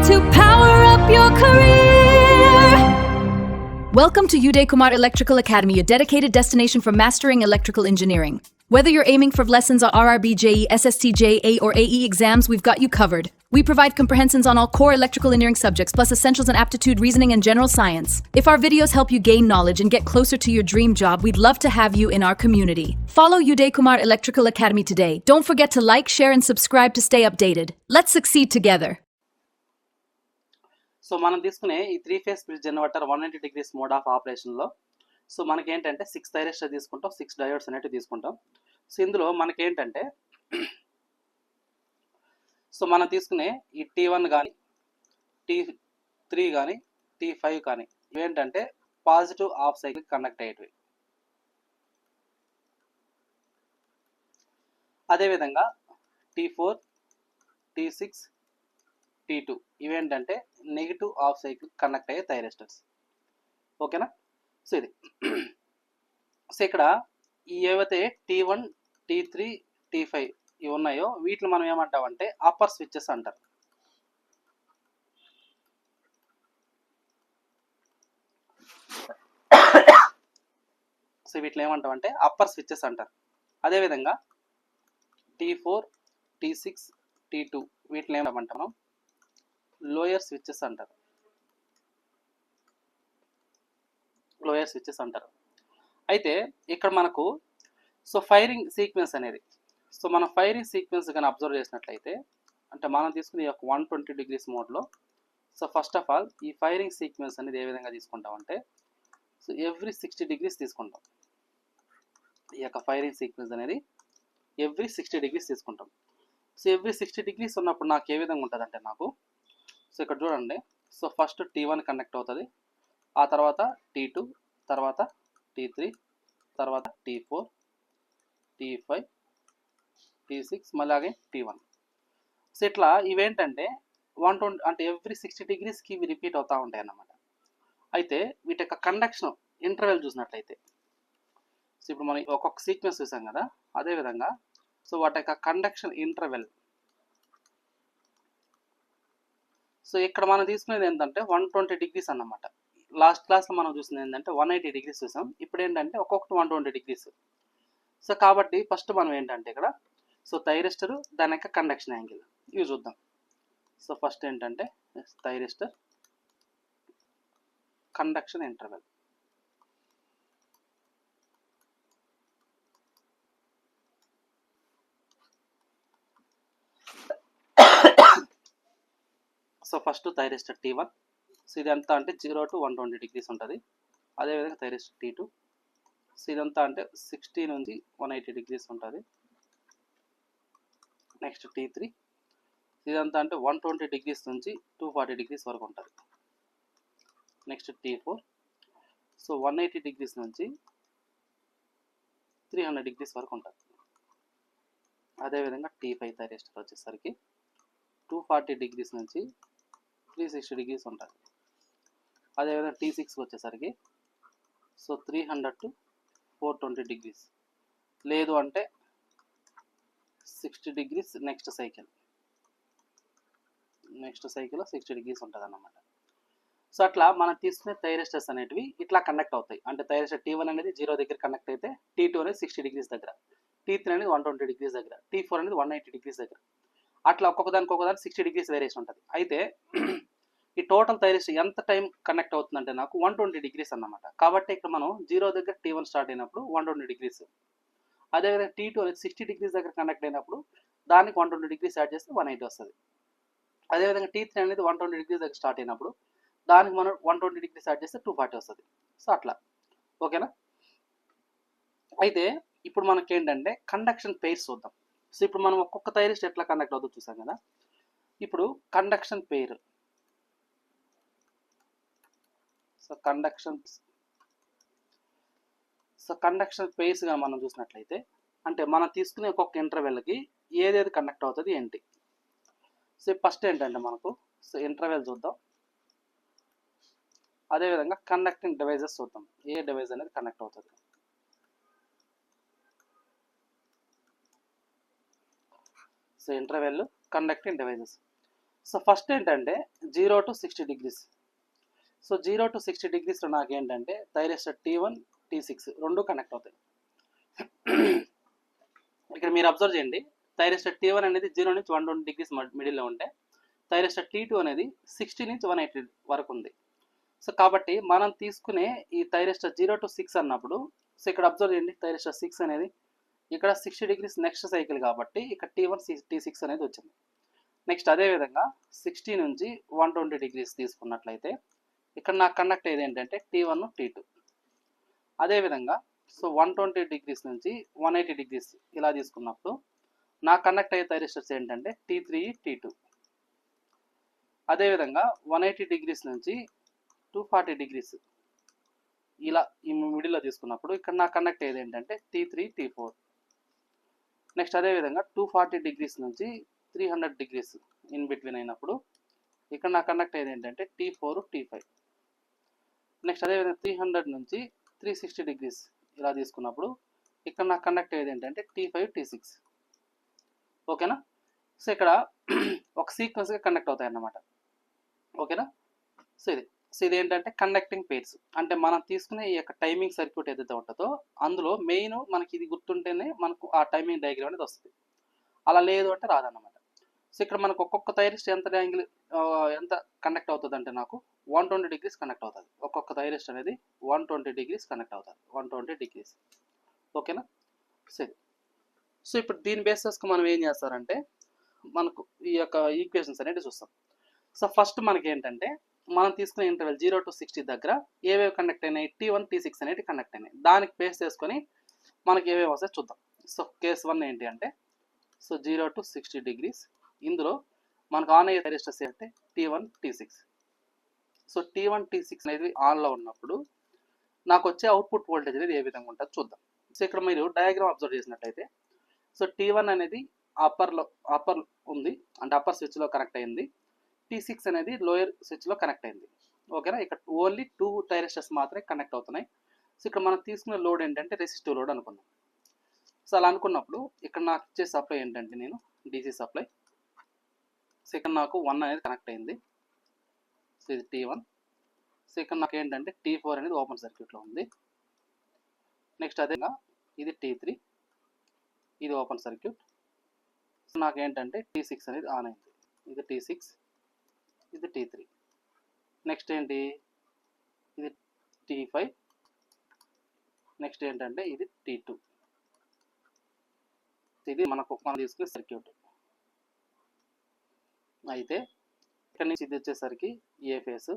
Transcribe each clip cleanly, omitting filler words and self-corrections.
to power up your career. Welcome to Uday Kumar Electrical Academy, a dedicated destination for mastering electrical engineering. Whether you're aiming for lessons on RRB, JE, SST, JA, or AE exams, we've got you covered. We provide comprehensions on all core electrical engineering subjects, plus essentials in aptitude, reasoning, and general science. If our videos help you gain knowledge and get closer to your dream job, we'd love to have you in our community. Follow Uday Kumar Electrical Academy today. Don't forget to like, share, and subscribe to stay updated. Let's succeed together. So మనం తీసుకునే ఈ 3-phase bridge inverter 180 degrees mode of ఆపరేషన్లో so మనకేంటంటే 6 thyristor తీసుకుంటాం, 6 diodes అనేవి తీసుకుంటాం. So ఇందులో మనకేంటంటే సో మనం తీసుకునే ఈ T1 కానీ T3 కానీ T5 కానీ ఇవేంటంటే పాజిటివ్ ఆఫ్ సైకిల్ కండక్ట్ అయ్యేటివి. అదేవిధంగా T4, T6, T2 ఇవేంటంటే నెగిటివ్ ఆఫ్ సైకిల్ కనెక్ట్ అయ్యే థైరిస్టర్స్. ఓకేనా? సో ఇది సో ఇక్కడ ఈ ఏవైతే T1, T3, T5 ఇవి ఉన్నాయో వీటిని మనం ఏమంటామంటే అప్పర్ స్విచ్చెస్ అంటారు. సో వీటిని ఏమంటామంటే అప్పర్ స్విచ్చెస్ అంటారు. అదేవిధంగా T4, T6, T2 వీటిని ఏమంటాం మనం లోయర్ స్విచ్చెస్ అంటారు. లోయర్ స్విచ్చెస్ అంటారు. అయితే ఇక్కడ మనకు సో ఫైరింగ్ సీక్వెన్స్ అనేది సో మనం ఫైరింగ్ సీక్వెన్స్ కానీ అబ్జర్వ్ చేసినట్లయితే అంటే మనం తీసుకునే ఒక 120 degrees మోడ్లో సో ఫస్ట్ ఆఫ్ ఆల్ ఈ ఫైరింగ్ సీక్వెన్స్ అనేది ఏ విధంగా తీసుకుంటామంటే సో ఎవ్రీ 60 degrees తీసుకుంటాం. ఈ యొక్క ఫైరింగ్ సీక్వెన్స్ అనేది ఎవ్రీ 60 degrees తీసుకుంటాం. సో ఎవ్రీ 60 degrees ఉన్నప్పుడు నాకు ఏ విధంగా ఉంటుంది అంటే నాకు సో ఇక్కడ చూడండి సో ఫస్ట్ T1 కనెక్ట్ అవుతుంది, ఆ తర్వాత T2, తర్వాత T3, తర్వాత T4, T5, T6 మళ్ళీ T1. సో ఇట్లా ఇవేంటంటే 120 అంటే ఎవ్రీ 60 degreesకి ఇవి రిపీట్ అవుతూ ఉంటాయి అన్నమాట. అయితే వీటి యొక్క కండక్షన్ ఇంటర్వెల్ చూసినట్లయితే సో ఇప్పుడు మనం ఒక్కొక్క సీక్వెన్స్ చూసాం కదా, అదేవిధంగా సో వాటి యొక్క కండక్షన్ ఇంటర్వెల్ సో ఇక్కడ మనం తీసుకునేది ఏంటంటే 120 degrees అన్నమాట. లాస్ట్ క్లాస్లో మనం చూసింది ఏంటంటే 180 degrees చూసాం. ఇప్పుడు ఏంటంటే ఒక్కొక్కటి 120 degrees. సో కాబట్టి ఫస్ట్ మనం ఏంటంటే ఇక్కడ సో థైరిస్టర్ దాని యొక్క కండక్షన్ యాంగిల్ ఇవి చూద్దాం. సో ఫస్ట్ ఏంటంటే thyristor conduction interval. So first thyristor T1 so ఇదంతా అంటే 0 to 120 degrees ఉంటుంది. అదేవిధంగా థైరిస్టర్ T2 సో ఇదంతా అంటే 60 నుంచి 180 degrees ఉంటుంది. నెక్స్ట్ T3 ఇదంతా అంటే 120 degrees నుంచి 240 degrees వరకు ఉంటుంది. నెక్స్ట్ T4 సో 180 degrees నుంచి 300 degrees వరకు ఉంటుంది. అదేవిధంగా T5 థైరిస్టర్ వచ్చేసరికి 240 degrees నుంచి 360 degrees ఉంటుంది. అదేవిధంగా T6 వచ్చేసరికి సో 300 to 420 degrees, లేదు అంటే 60 degrees నెక్స్ట్ సైకిల్ 60 degrees ఉంటుంది అన్నమాట. సో అట్లా మనం తీసుకునే థైరిస్టర్స్ అనేటివి ఇట్లా కనెక్ట్ అవుతాయి. అంటే థైరిస్టర్ T1 అనేది 0 దగ్గర కనెక్ట్ అయితే T2 అనేది 60 degrees దగ్గర, T3 అనేది 120 degrees దగ్గర, T4 అనేది 180 degrees దగ్గర, అట్లా ఒక్కొక్కదానికి 60 degrees వేరియేషన్ ఉంటుంది. అయితే ఈ టోటల్ థైరిస్టర్ ఎంత టైం కనెక్ట్ అవుతుందంటే నాకు 120 degrees అన్నమాట. కాబట్టి ఇక్కడ మనం 0 దగ్గర T1 స్టార్ట్ అయినప్పుడు 120 degrees, అదేవిధంగా T2 అనేది 60 degrees దగ్గర కనెక్ట్ అయినప్పుడు దానికి 120 degrees యాడ్ చేస్తే 180 వస్తుంది. అదేవిధంగా T3 అనేది 120 degrees దగ్గర స్టార్ట్ అయినప్పుడు దానికి మనం 120 degrees యాడ్ చేస్తే 240 వస్తుంది. సో అట్లా ఓకేనా? అయితే ఇప్పుడు మనకి ఏంటంటే కండక్షన్ పెయిర్స్ చూద్దాం. సో ఇప్పుడు మనం ఒక్కొక్క థైరిస్టర్ ఎట్లా కండక్ట్ అవుతుందో చూసాం కదా. ఇప్పుడు కండక్షన్ పెయిర్ సో కండక్షన్ పెయిర్స్గా మనం చూసినట్లయితే అంటే మనం తీసుకునే ఒక్కొక్క ఇంటర్వెల్కి ఏదేది కండక్ట్ అవుతుంది ఏంటి. సో ఫస్ట్ ఏంటంటే మనకు సో ఇంటర్వెల్ చూద్దాం, అదేవిధంగా కండక్టింగ్ డివైజెస్ చూద్దాం, ఏ డివైజ్ అనేది కనెక్ట్ అవుతుంది. So interval conducting devices so first ఏంటంటే 0 to 60 degrees. సో 0 to 60 degreesలో నాకు ఏంటంటే థైరిస్టర్ T1 T6 రెండు కనెక్ట్ అవుతాయి. ఇక్కడ మీరు అబ్జర్వ్ చేయండి, థైరిస్టర్ T1 అనేది 0 నుంచి 120 degrees మిడిల్లో ఉంటే థైరిస్టర్ T2 అనేది 60 నుంచి 180 వరకు ఉంది. సో కాబట్టి మనం తీసుకునే ఈ థైరిస్టర్ 0 to 6 అన్నప్పుడు, సో ఇక్కడ అబ్జర్వ్ చేయండి, థైరిస్టర్ 6 అనేది ఇక్కడ 60 degrees నెక్స్ట్ సైకిల్ కాబట్టి ఇక్కడ T1 T6 అనేది వచ్చింది. నెక్స్ట్ అదేవిధంగా 60 నుంచి 120 degrees తీసుకున్నట్లయితే ఇక్కడ నాకు కండక్ట్ అయ్యేది ఏంటంటే T1 T2. అదేవిధంగా సో 120 degrees నుంచి 180 degrees ఇలా తీసుకున్నప్పుడు నాకు కండక్ట్ అయ్యే థైరిస్టర్స్ ఏంటంటే T3 T2. అదేవిధంగా 180 degrees నుంచి 240 degrees ఇలా ఈ మిడిల్లో తీసుకున్నప్పుడు ఇక్కడ నాకు కండక్ట్ అయ్యేది ఏంటంటే T3 T4. నెక్స్ట్ అదేవిధంగా 240 degrees నుంచి 300 degrees ఇన్ బిట్వీన్ అయినప్పుడు ఇక్కడ నాకు కండక్ట్ అయ్యేది ఏంటంటే T4 T5. నెక్స్ట్ అదేవిధంగా 300 నుంచి 360 degrees ఇలా తీసుకున్నప్పుడు ఇక్కడ నాకు కండక్ట్ అయ్యేది ఏంటంటే T5 T6. ఓకేనా? సో ఇక్కడ ఒక సీక్వెన్స్గా కండక్ట్ అవుతాయి అన్నమాట. ఓకేనా? సో ఇది ఏంటంటే కండక్టింగ్ పెయిర్స్. అంటే మనం తీసుకునే ఈ యొక్క టైమింగ్ సర్క్యూట్ ఏదైతే ఉంటుందో అందులో మెయిన్ మనకి ఇది గుర్తుంటేనే మనకు ఆ టైమింగ్ డయాగ్రామ్ అనేది వస్తుంది. అలా లేదు అంటే రాదన్నమాట. సో ఇక్కడ మనకు ఒక్కొక్క థైరిస్టర్ ఎంత కండక్ట్ అవుతుంది అంటే నాకు 120 degrees కండక్ట్ అవుతుంది. ఒక్కొక్క థైరిస్టర్ అనేది 120 degrees కండక్ట్ అవుతుంది. 120 degrees. ఓకేనా? సో ఇప్పుడు దీని బేసిస్కి మనం ఏం చేస్తారంటే మనకు ఈ యొక్క ఈక్వేషన్స్ అనేది చూస్తాం. సో ఫస్ట్ మనకి ఏంటంటే మనం తీసుకునే ఇంటర్వెల్ 0 to 60 దగ్గర ఏవేవి కండక్ట్ అయినాయి, T1 T6 అనేది కండక్ట్ అయినాయి. దానికి బేస్ చేసుకొని మనకి ఏవేవి వస్తాయి చూద్దాం. సో కేస్ 1 ఏంటి అంటే సో 0 to 60 degrees, ఇందులో మనకు ఆన్ అయ్యే థైరిస్టర్స్ అంటే T1 T6. So T1 T6 అనేది ఆన్లో ఉన్నప్పుడు నాకు వచ్చే అవుట్పుట్ వోల్టేజ్ అనేది ఏ విధంగా ఉంటుందో చూద్దాం. సో ఇక్కడ మీరు డయాగ్రామ్ అబ్జర్వ్ చేసినట్లయితే సో T1 అనేది అప్పర్ ఉంది, అంటే అప్పర్ స్విచ్లో కనెక్ట్ అయింది. T6 అనేది లోయర్ స్విచ్లో కనెక్ట్ అయింది. ఓకేనా? ఇక్కడ ఓన్లీ 2 థైరిస్టర్స్ మాత్రమే కనెక్ట్ అవుతున్నాయి. సో ఇక్కడ మనం తీసుకునే లోడ్ ఏంటంటే రెసిస్టివ్ లోడ్ అనుకుందాం. సో అలా అనుకున్నప్పుడు ఇక్కడ నాకు ఇచ్చే సప్లై ఏంటంటే నేను DC సప్లై. సో ఇక్కడ నాకు 1 అనేది కనెక్ట్ అయింది. సో ఇది T1. సో ఇక్కడ నాకు ఏంటంటే T4 అనేది ఓపెన్ సర్క్యూట్లో ఉంది. నెక్స్ట్ అదేగా ఇది T3, ఇది ఓపెన్ సర్క్యూట్. సో నాకు ఏంటంటే T6 అనేది ఆన్ అయింది. ఇది T6, ఇది T3. నెక్స్ట్ ఏంటి, ఇది T5. నెక్స్ట్ ఏంటంటే ఇది T2. ఇది మనం తీసుకునే సర్క్యూట్. అయితే ఇక్కడ నుంచి ఇది వచ్చేసరికి ఏ ఫేస్,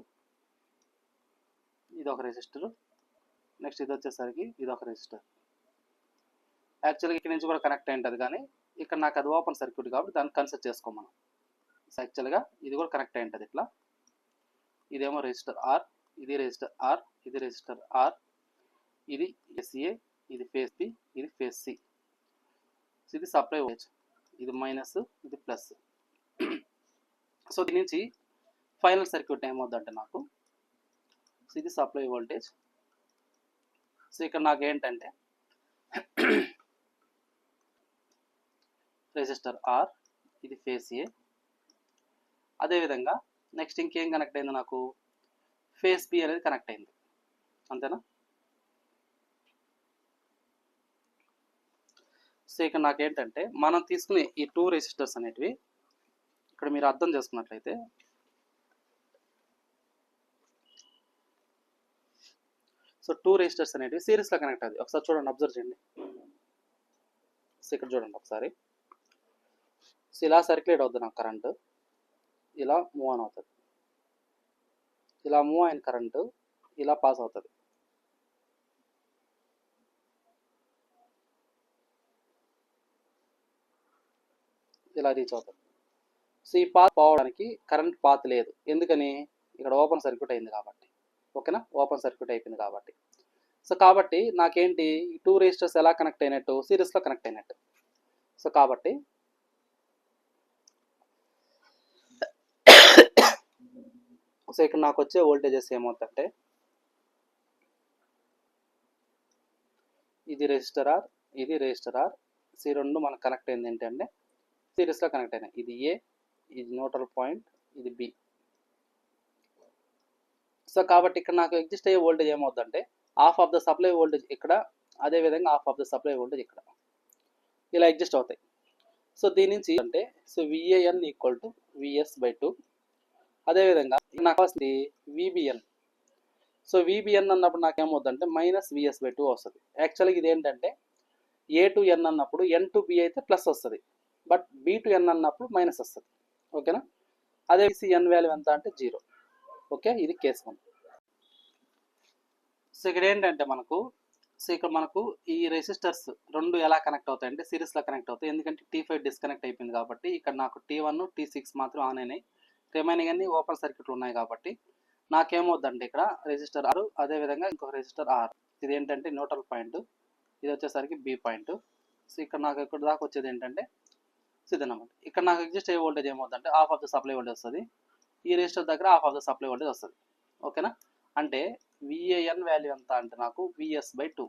ఇది ఒక రెసిస్టర్. నెక్స్ట్ ఇది వచ్చేసరికి ఇది ఒక రెసిస్టర్. యాక్చువల్గా ఇక్కడ నుంచి కూడా కనెక్ట్ అయి ఉంటుంది, కానీ ఇక్కడ నాకు అది ఓపెన్ సర్క్యూట్ కాబట్టి దాన్ని కన్సిడర్ చేసుకోం మనం. సో యాక్చువల్గా ఇది కూడా కనెక్ట్ అయి ఉంటుంది ఇట్లా. ఇదేమో రెసిస్టర్ R, ఇది రెసిస్టర్ R, ఇది రెసిస్టర్ R, ఇది SA, ఇది ఫేస్ B, ఇది ఫేస్ C. ఇది సప్లై వోల్టేజ్, ఇది మైనస్, ఇది ప్లస్. సో దీని నుంచి ఫైనల్ సర్క్యూట్ ఏమవుతుందంటే నాకు ఇది సప్లై వోల్టేజ్. సో ఇక్కడ నాకు ఏంటంటే రెసిస్టర్ R, ఇది ఫేస్ A. అదేవిధంగా నెక్స్ట్ ఇంకేం కనెక్ట్ అయింది, నాకు ఫేస్ B అనేది కనెక్ట్ అయింది. అంతేనా? సో ఇక్కడ నాకేంటంటే మనం తీసుకునే ఈ 2 రెసిస్టర్స్ అనేటివి ఇక్కడ మీరు అర్థం చేసుకున్నట్లయితే సో 2 రెసిస్టర్స్ అనేటివి సిరీస్లో కనెక్ట్ అవుతుంది. ఒకసారి చూడండి, అబ్జర్వ్ చేయండి. సో ఇక్కడ చూడండి ఒకసారి. సో ఇలా సర్క్యులేట్ అవుతుంది నాకు కరెంటు, ఇలా మూవ్ ఆన్ అవుతుంది. ఇలా మూవ్ అయిన కరెంటు ఇలా పాస్ అవుతుంది. ఇలా రీచ్ అవుతుంది. సో ఈ పాత్ పోవడానికి కరెంట్ పాత్ లేదు, ఎందుకని ఇక్కడ ఓపెన్ సర్క్యూట్ అయింది కాబట్టి. ఓకేనా? ఓపెన్ సర్క్యూట్ అయిపోయింది కాబట్టి. సో కాబట్టి నాకేంటి ఈ 2 రెసిస్టర్స్ ఎలా కనెక్ట్ అయినట్టు, సిరీస్లో కనెక్ట్ అయినట్టు. సో కాబట్టి సో ఇక్కడ నాకు వచ్చే వోల్టేజెస్ ఏమవుతుందంటే ఇది రెసిస్టర్ R, ఇది రెసిస్టర్ R. ఈ రెండు మనకు కనెక్ట్ అయింది ఏంటంటే సిరీస్లో కనెక్ట్ అయినాయి. ఇది A, ఇది న్యూట్రల్ పాయింట్, ఇది బి. సో కాబట్టి ఇక్కడ నాకు ఎగ్జిస్ట్ అయ్యే వోల్టేజ్ ఏమవుతుందంటే half of the supply voltage ఇక్కడ, అదేవిధంగా half of the supply voltage ఇక్కడ, ఇలా ఎగ్జిస్ట్ అవుతాయి. సో దీని నుంచి అంటే సో విఏఎన్ ఈక్వల్ టు విఎస్/2. అదేవిధంగా నాకు వస్తుంది విబిఎన్. సో విబిఎన్ అన్నప్పుడు నాకు ఏమవుతుందంటే మైనస్ విఎస్/2 వస్తుంది. యాక్చువల్గా ఇది ఏంటంటే ఏ టు ఎన్ అన్నప్పుడు ఎన్ టు బి అయితే ప్లస్ వస్తుంది, బట్ బి టు ఎన్ అన్నప్పుడు మైనస్ వస్తుంది. ఓకేనా? అదే ఎన్ వాల్యూ ఎంత అంటే 0. ఓకే, ఇది కేస్ 1. సో ఇక్కడ ఏంటంటే మనకు ఈ రెసిస్టర్స్ రెండు ఎలా కనెక్ట్ అవుతాయి అంటే సిరీస్లో కనెక్ట్ అవుతాయి. ఎందుకంటే T5 డిస్కనెక్ట్ అయిపోయింది కాబట్టి ఇక్కడ నాకు T1 T6 మాత్రం ఆన్ అయినాయి, రిమైనింగ్ అన్ని ఓపెన్ సర్క్యూట్లు ఉన్నాయి. కాబట్టి నాకేమవుద్దంటే ఇక్కడ రెసిస్టర్ R, అదేవిధంగా ఇంకొక రెసిస్టర్ R. ఇది ఏంటంటే న్యూట్రల్ పాయింట్, ఇది వచ్చేసరికి బి పాయింట్. సో ఇక్కడ నాకు ఇక్కడ దాకా వచ్చేది ఏంటంటే ఇదన్నమాట. ఇక్కడ నాకు ఎగ్జిస్ట్ అయ్యే వోల్టేజ్ ఏమవుతుందంటే half of the supply voltage వస్తుంది, ఈ రెసిస్టర్ దగ్గర half of the supply voltage వస్తుంది. ఓకేనా? అంటే విఏఎన్ వాల్యూ ఎంత అంటే నాకు విఎస్/2.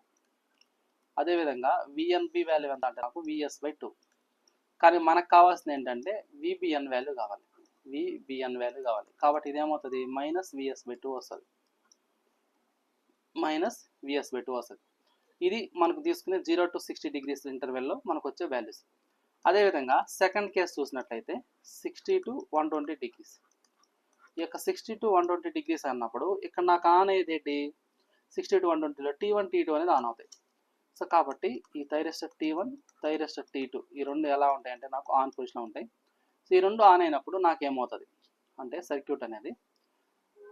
అదేవిధంగా విఎన్బి వాల్యూ ఎంత అంటే నాకు విఎస్/2. కానీ మనకు కావాల్సింది ఏంటంటే విబిఎన్ వాల్యూ కావాలి, విబిఎన్ వాల్యూ కావాలి. కాబట్టి ఇదేమవుతుంది మైనస్ విఎస్/2 వస్తుంది, మైనస్ విఎస్/2 వస్తుంది. ఇది మనకు తీసుకునే 0 to 60 degrees ఇంటర్వెల్లో మనకు వచ్చే వాల్యూస్. అదేవిధంగా సెకండ్ కేసు చూసినట్లయితే 60 to 120 degrees. ఈ యొక్క 60 to 120 degrees అన్నప్పుడు ఇక్కడ నాకు ఆన్ అయ్యేది ఏంటి 60 to 120లో T1 T2 అనేది ఆన్ అవుతాయి. సో కాబట్టి ఈ థైరిస్టర్ T1 థైరిస్టర్ T2 ఈ రెండు ఎలా ఉంటాయంటే నాకు ఆన్ పొజిషన్లో ఉంటాయి. సో ఈ రెండు ఆన్ అయినప్పుడు నాకేమవుతుంది అంటే సర్క్యూట్ అనేది,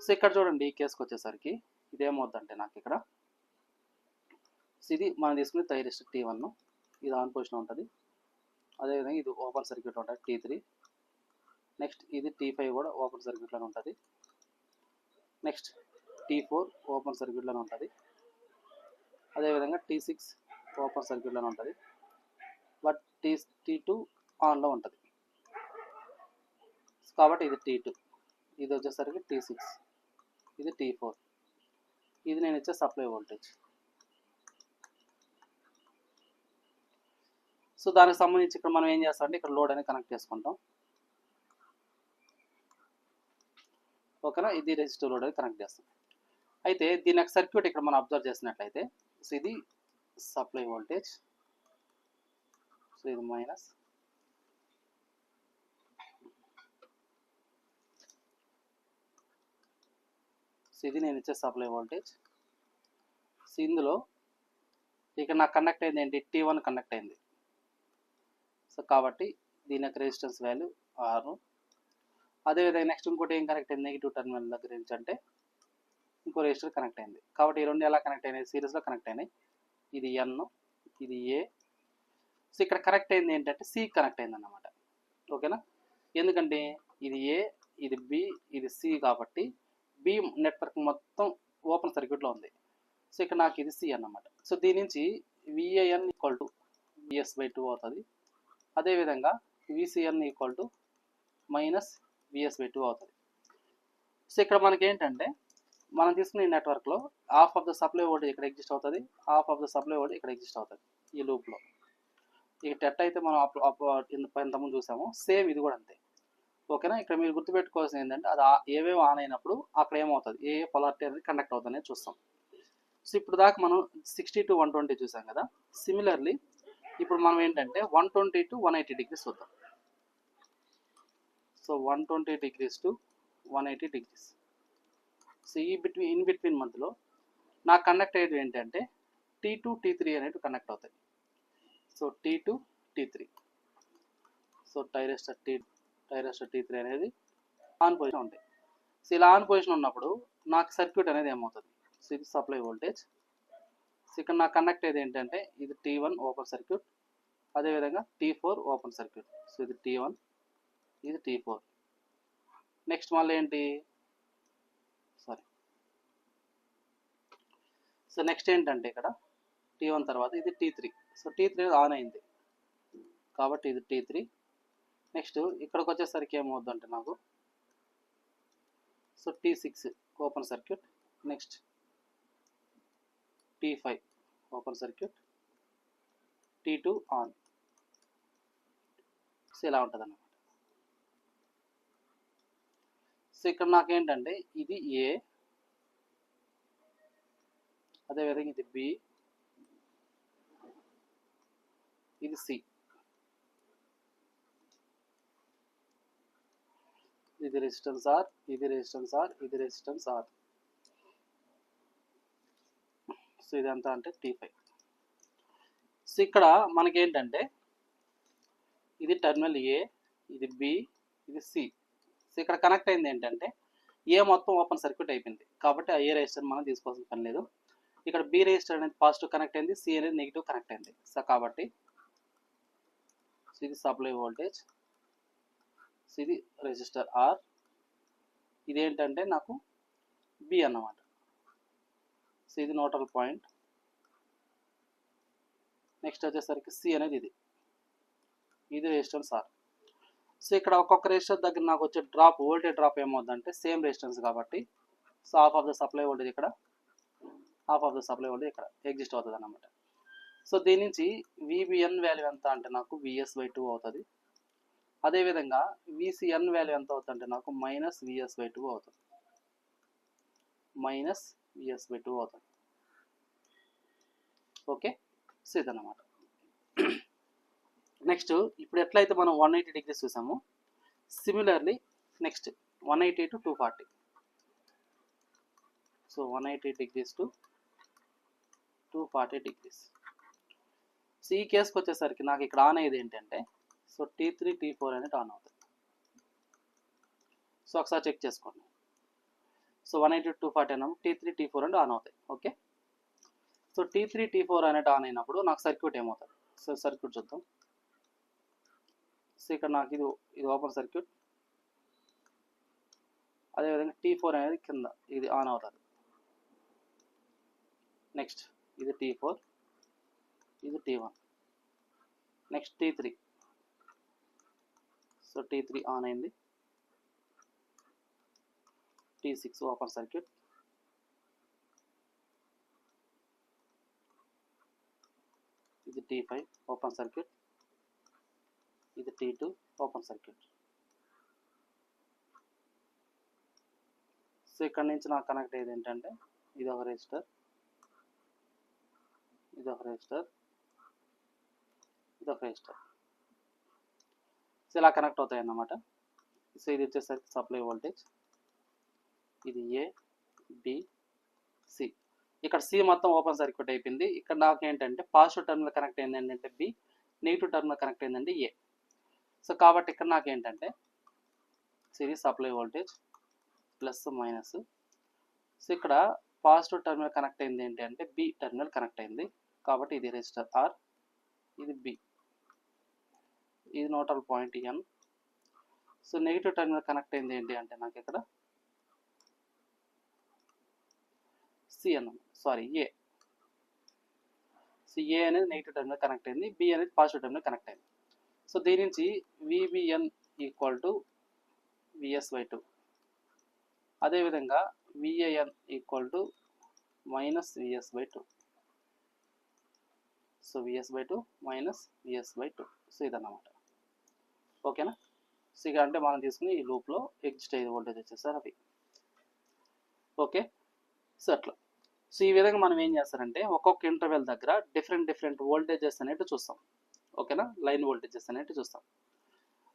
సో ఇక్కడ చూడండి ఈ కేసుకి వచ్చేసరికి ఇదేమవుతుందంటే నాకు ఇక్కడ ఇది మనం తీసుకునే థైరిస్టర్ T1, ఇది ఆన్ పొజిషన్ ఉంటుంది. అదేవిధంగా ఇది ఓపెన్ సర్క్యూట్ ఉంటుంది T3. నెక్స్ట్ ఇది T5 కూడా ఓపెన్ సర్క్యూట్లోనే ఉంటుంది. నెక్స్ట్ T4 ఓపెన్ సర్క్యూట్లోనే ఉంటుంది. అదేవిధంగా T6 ఓపెన్ సర్క్యూట్లోనే ఉంటుంది, బట్ T2 ఆన్లో ఉంటుంది. కాబట్టి ఇది T2, ఇది వచ్చేసరికి T6, ఇది T4. ఇది నేను ఇచ్చే సప్లై వోల్టేజ్. సో దానికి సంబంధించి ఇక్కడ మనం ఏం చేస్తామంటే ఇక్కడ లోడ్ అనేది కనెక్ట్ చేసుకుంటాం. ఓకేనా? ఇది రెసిస్టర్ లోడ్ అనేది కనెక్ట్ చేస్తాం. అయితే దీని యొక్క సర్క్యూట్ ఇక్కడ మనం అబ్జర్వ్ చేసినట్లయితే సో ఇది సప్లై వోల్టేజ్, సో ఇది మైనస్, సో ఇది నేను ఇచ్చే సప్లై వోల్టేజ్. సో ఇందులో ఇక్కడ నాకు కనెక్ట్ అయింది ఏంటి T1 కనెక్ట్ అయింది. సో కాబట్టి దీని యొక్క రెసిస్టెన్స్ వాల్యూ R. అదేవిధంగా నెక్స్ట్ ఇంకోటి ఏం కనెక్ట్ అయింది నెగిటివ్ టర్మినల్ దగ్గర నుంచి అంటే ఇంకో రెసిస్టర్ కనెక్ట్ అయింది. కాబట్టి ఈ రెండు ఎలా కనెక్ట్ అయినాయి సిరీస్లో కనెక్ట్ అయినాయి. ఇది N, ఇది A. సో ఇక్కడ కనెక్ట్ అయింది ఏంటంటే C కనెక్ట్ అయింది అన్నమాట. ఓకేనా? ఎందుకంటే ఇది A, ఇది B, ఇది C కాబట్టి B నెట్వర్క్ మొత్తం ఓపెన్ సర్క్యూట్లో ఉంది. సో ఇక్కడ నాకు ఇది C అన్నమాట. సో దీని నుంచి విఏఎన్ ఈక్వల్ టు విఎస్/2 అవుతుంది. అదేవిధంగా విసిఎన్ ఈక్వల్ టు మైనస్ విఎస్/2 అవుతుంది. సో ఇక్కడ మనకి ఏంటంటే మనం తీసుకునే నెట్వర్క్లో half of the supply voltage ఇక్కడ ఎగ్జిస్ట్ అవుతుంది, half of the supply voltage ఇక్కడ ఎగ్జిస్ట్ అవుతుంది ఈ లూప్లో. ఇక టెట్ అయితే మనం ఇంతకుముందు చూసాము, సేమ్ ఇది కూడా అంతే. ఓకేనా? ఇక్కడ మీరు గుర్తుపెట్టుకోవాల్సింది ఏంటంటే అది ఏవేవి ఆన్ అయినప్పుడు అక్కడ ఏమవుతుంది ఏ పొలారిటీ అనేది కండక్ట్ అవుతుంది అనేది చూస్తాం. సో ఇప్పుడు దాకా మనం 60 to 120 చూసాం కదా. సిమిలర్లీ ఇప్పుడు మనం ఏంటంటే 120 to 180 degrees చూద్దాం. So 120 degrees to 180 degrees. So ఈ ఇన్ బిట్వీన్ మధ్యలో నాకు కనెక్ట్ అయ్యేది ఏంటంటే T2 T3 అనేవి కనెక్ట్ అవుతాయి. So T2 T3, so thyristor T3 అనేది ఆన్ పొజిషన్ ఉంటాయి. సో ఇలా ఆన్ పొజిషన్ ఉన్నప్పుడు నాకు సర్క్యూట్ అనేది ఏమవుతుంది సో ఇది సప్లై వోల్టేజ్. సో ఇక్కడ నాకు కనెక్ట్ అయ్యేది ఏంటంటే ఇది T1 ఓపెన్ సర్క్యూట్, అదేవిధంగా T4 ఓపెన్ సర్క్యూట్. సో ఇది T1, ఇది T4. నెక్స్ట్ మళ్ళీ ఏంటి సో నెక్స్ట్ ఏంటంటే ఇక్కడ T1 తర్వాత ఇది T3. సో T3 ఆన్ అయింది కాబట్టి ఇది T3. నెక్స్ట్ ఇక్కడికి వచ్చేసరికి ఏమవుద్దంటే నాకు so T6 open circuit, next T5 open circuit, T2 on. So ఇలా ఉంటుంది అన్నమాట. ఇక్కడ నాకేంటంటే ఇది ఏ, అదేవిధంగా ఇది బి, ఇది సి, ఇది రెసిస్టెన్స్ ఆర్, ఇది రెసిస్టెన్స్ ఆర్, ఇది రెసిస్టెన్స్ ఆర్. సో ఇదంతా అంటే T5. సో ఇక్కడ మనకేంటంటే ఇది టెర్మినల్ ఏ, ఇది బి, ఇది సి. సో ఇక్కడ కనెక్ట్ అయింది ఏంటంటే ఏ మొత్తం ఓపెన్ సర్క్యూట్ అయిపోయింది కాబట్టి ఆ ఏ రెసిస్టర్ మనం తీసుకోవాల్సిన పని లేదు. ఇక్కడ బి రెసిస్టర్ అనేది పాజిటివ్ కనెక్ట్ అయింది, సి అనేది నెగిటివ్ కనెక్ట్ అయింది. సో కాబట్టి ఇది సప్లై వోల్టేజ్, ఇది రెసిస్టర్ ఆర్, ఇదేంటంటే నాకు బి అన్నమాట. సో ఇది న్యూట్రల్ పాయింట్. నెక్స్ట్ వచ్చేసరికి సి అనేది ఇది రెసిస్టెన్స్ ఆర్. సో ఇక్కడ ఒక్కొక్క రెసిస్టర్ దగ్గర నాకు వచ్చే డ్రాప్, వోల్టేజ్ డ్రాప్ ఏమవుతుందంటే సేమ్ రెసిస్టెన్స్ కాబట్టి so half of the supply voltage ఇక్కడ, half of the supply voltage ఇక్కడ ఎగ్జిస్ట్ అవుతుంది అన్నమాట. సో దీని నుంచి విబిఎన్ వాల్యూ ఎంత అంటే నాకు VS/2 అవుతుంది. అదేవిధంగా VCN వాల్యూ ఎంత అవుతుంది అంటే నాకు -VS/2 అవుతుంది, -VS/2 అవుతుంది. ఓకే, సో ఇదన్నమాట. నెక్స్ట్ ఇప్పుడు ఎట్లయితే మనం 180 డిగ్రీస్ చూసాము, similarly next 180 to 240. So 180 degrees to 240 degrees. So ఈ కేసుకి వచ్చేసరికి నాకు ఇక్కడ ఆన్ అయ్యేది ఏంటంటే సో T3 T4 అనేది ఆన్ అవుతుంది. సో ఒకసారి చెక్ చేసుకోండి. సో 180 to 240 అన్నప్పుడు T3 T4 అనేది ఆన్ అవుతాయి. ఓకే, సో T3 T4 అనేది ఆన్ అయినప్పుడు నాకు సర్క్యూట్ ఏమవుతుంది? సో సర్క్యూట్ చూద్దాం. సో ఇక్కడ నాకు ఇది ఓపెన్ సర్క్యూట్, అదేవిధంగా T4 అనేది కింద ఇది ఆన్ అవుతుంది. నెక్స్ట్ ఇది T4, ఇది T1, next T3. So T3 on అయింది, T6 ఓపెన్ సర్క్యూట్, ఇది T5 ఓపెన్ సర్క్యూట్, ఇది T2 ఓపెన్ సర్క్యూట్. సో ఇక్కడ నుంచి నాకు కనెక్ట్ అయ్యేది ఏంటంటే ఇది ఒక రెసిస్టర్, ఇది ఒక రెసిస్టర్, ఇది ఒక రెసిస్టర్. సో ఇలా కనెక్ట్ అవుతాయి అన్నమాట. సో ఇది వచ్చేసరికి సప్లై వోల్టేజ్, ఇది ఏ, బి, సి. ఇక్కడ సి మొత్తం ఓపెన్ సర్క్యూట్ అయిపోయింది. ఇక్కడ నాకు ఏంటంటే పాజిటివ్ టర్మినల్ కనెక్ట్ అయింది ఏంటంటే బి, నెగిటివ్ టర్మినల్ కనెక్ట్ అయిందంటే ఏ. సో కాబట్టి ఇక్కడ నాకు ఏంటంటే ఇది supply voltage plus minus. So ఇక్కడ పాజిటివ్ టర్మినల్ కనెక్ట్ అయింది ఏంటి అంటే బి టర్మినల్ కనెక్ట్ అయింది కాబట్టి ఇది రెసిస్టర్ ఆర్, ఇది బి, ఇది న్యూట్రల్ పాయింట్ ఎన్. సో నెగిటివ్ టర్మినల్ కనెక్ట్ అయింది ఏంటి అంటే నాకు ఇక్కడ సి అన్నమాట, సారీ ఏ. సో ఏ అనేది నెగిటివ్ టర్మినల్ కనెక్ట్ అయింది, బి అనేది పాజిటివ్ టర్మినల్ కనెక్ట్ అయింది. సో దీని నుంచి VBN = VS/2, అదేవిధంగా VAN = -VS/2. So VS/2 -VS/2. So ఇదన్నమాట. ఓకేనా. సో ఇక అంటే మనం తీసుకుని ఈ లూప్లో ఎగ్జిస్ట్ అయ్యే వోల్టేజ్ వచ్చేసారు అవి. ఓకే, సో అట్లా. సో ఈ విధంగా మనం ఏం చేస్తారంటే ఒక్కొక్క ఇంటర్వెల్ దగ్గర డిఫరెంట్ వోల్టేజెస్ అనేవి చూస్తాం. ఓకేనా, లైన్ వోల్టేజెస్ అనేవి చూస్తాం.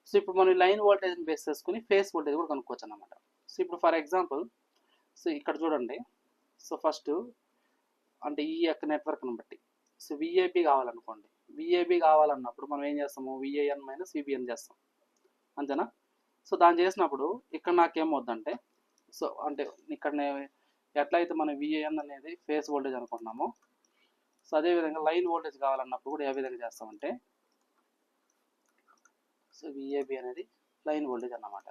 సో ఇప్పుడు మనం లైన్ వోల్టేజ్ని బేస్ చేసుకుని ఫేస్ వోల్టేజ్ కూడా కనుక్కోవచ్చు అన్నమాట. సో ఇప్పుడు ఫర్ ఎగ్జాంపుల్ సో ఇక్కడ చూడండి. సో ఫస్ట్ అంటే ఈ యొక్క నెట్వర్క్ని బట్టి సో VAB కావాలనుకోండి, VAB కావాలన్నప్పుడు మనం ఏం చేస్తాము VAN - VBN చేస్తాం, అంతేనా. సో దాన్ని చేసినప్పుడు ఇక్కడ నాకేమవుద్దంటే సో అంటే ఇక్కడ ఎట్లయితే మనం VAN అనేది ఫేస్ వోల్టేజ్ అనుకుంటున్నామో సో అదేవిధంగా లైన్ వోల్టేజ్ కావాలన్నప్పుడు కూడా ఏ విధంగా చేస్తామంటే సో VAB అనేది లైన్ వోల్టేజ్ అన్నమాట.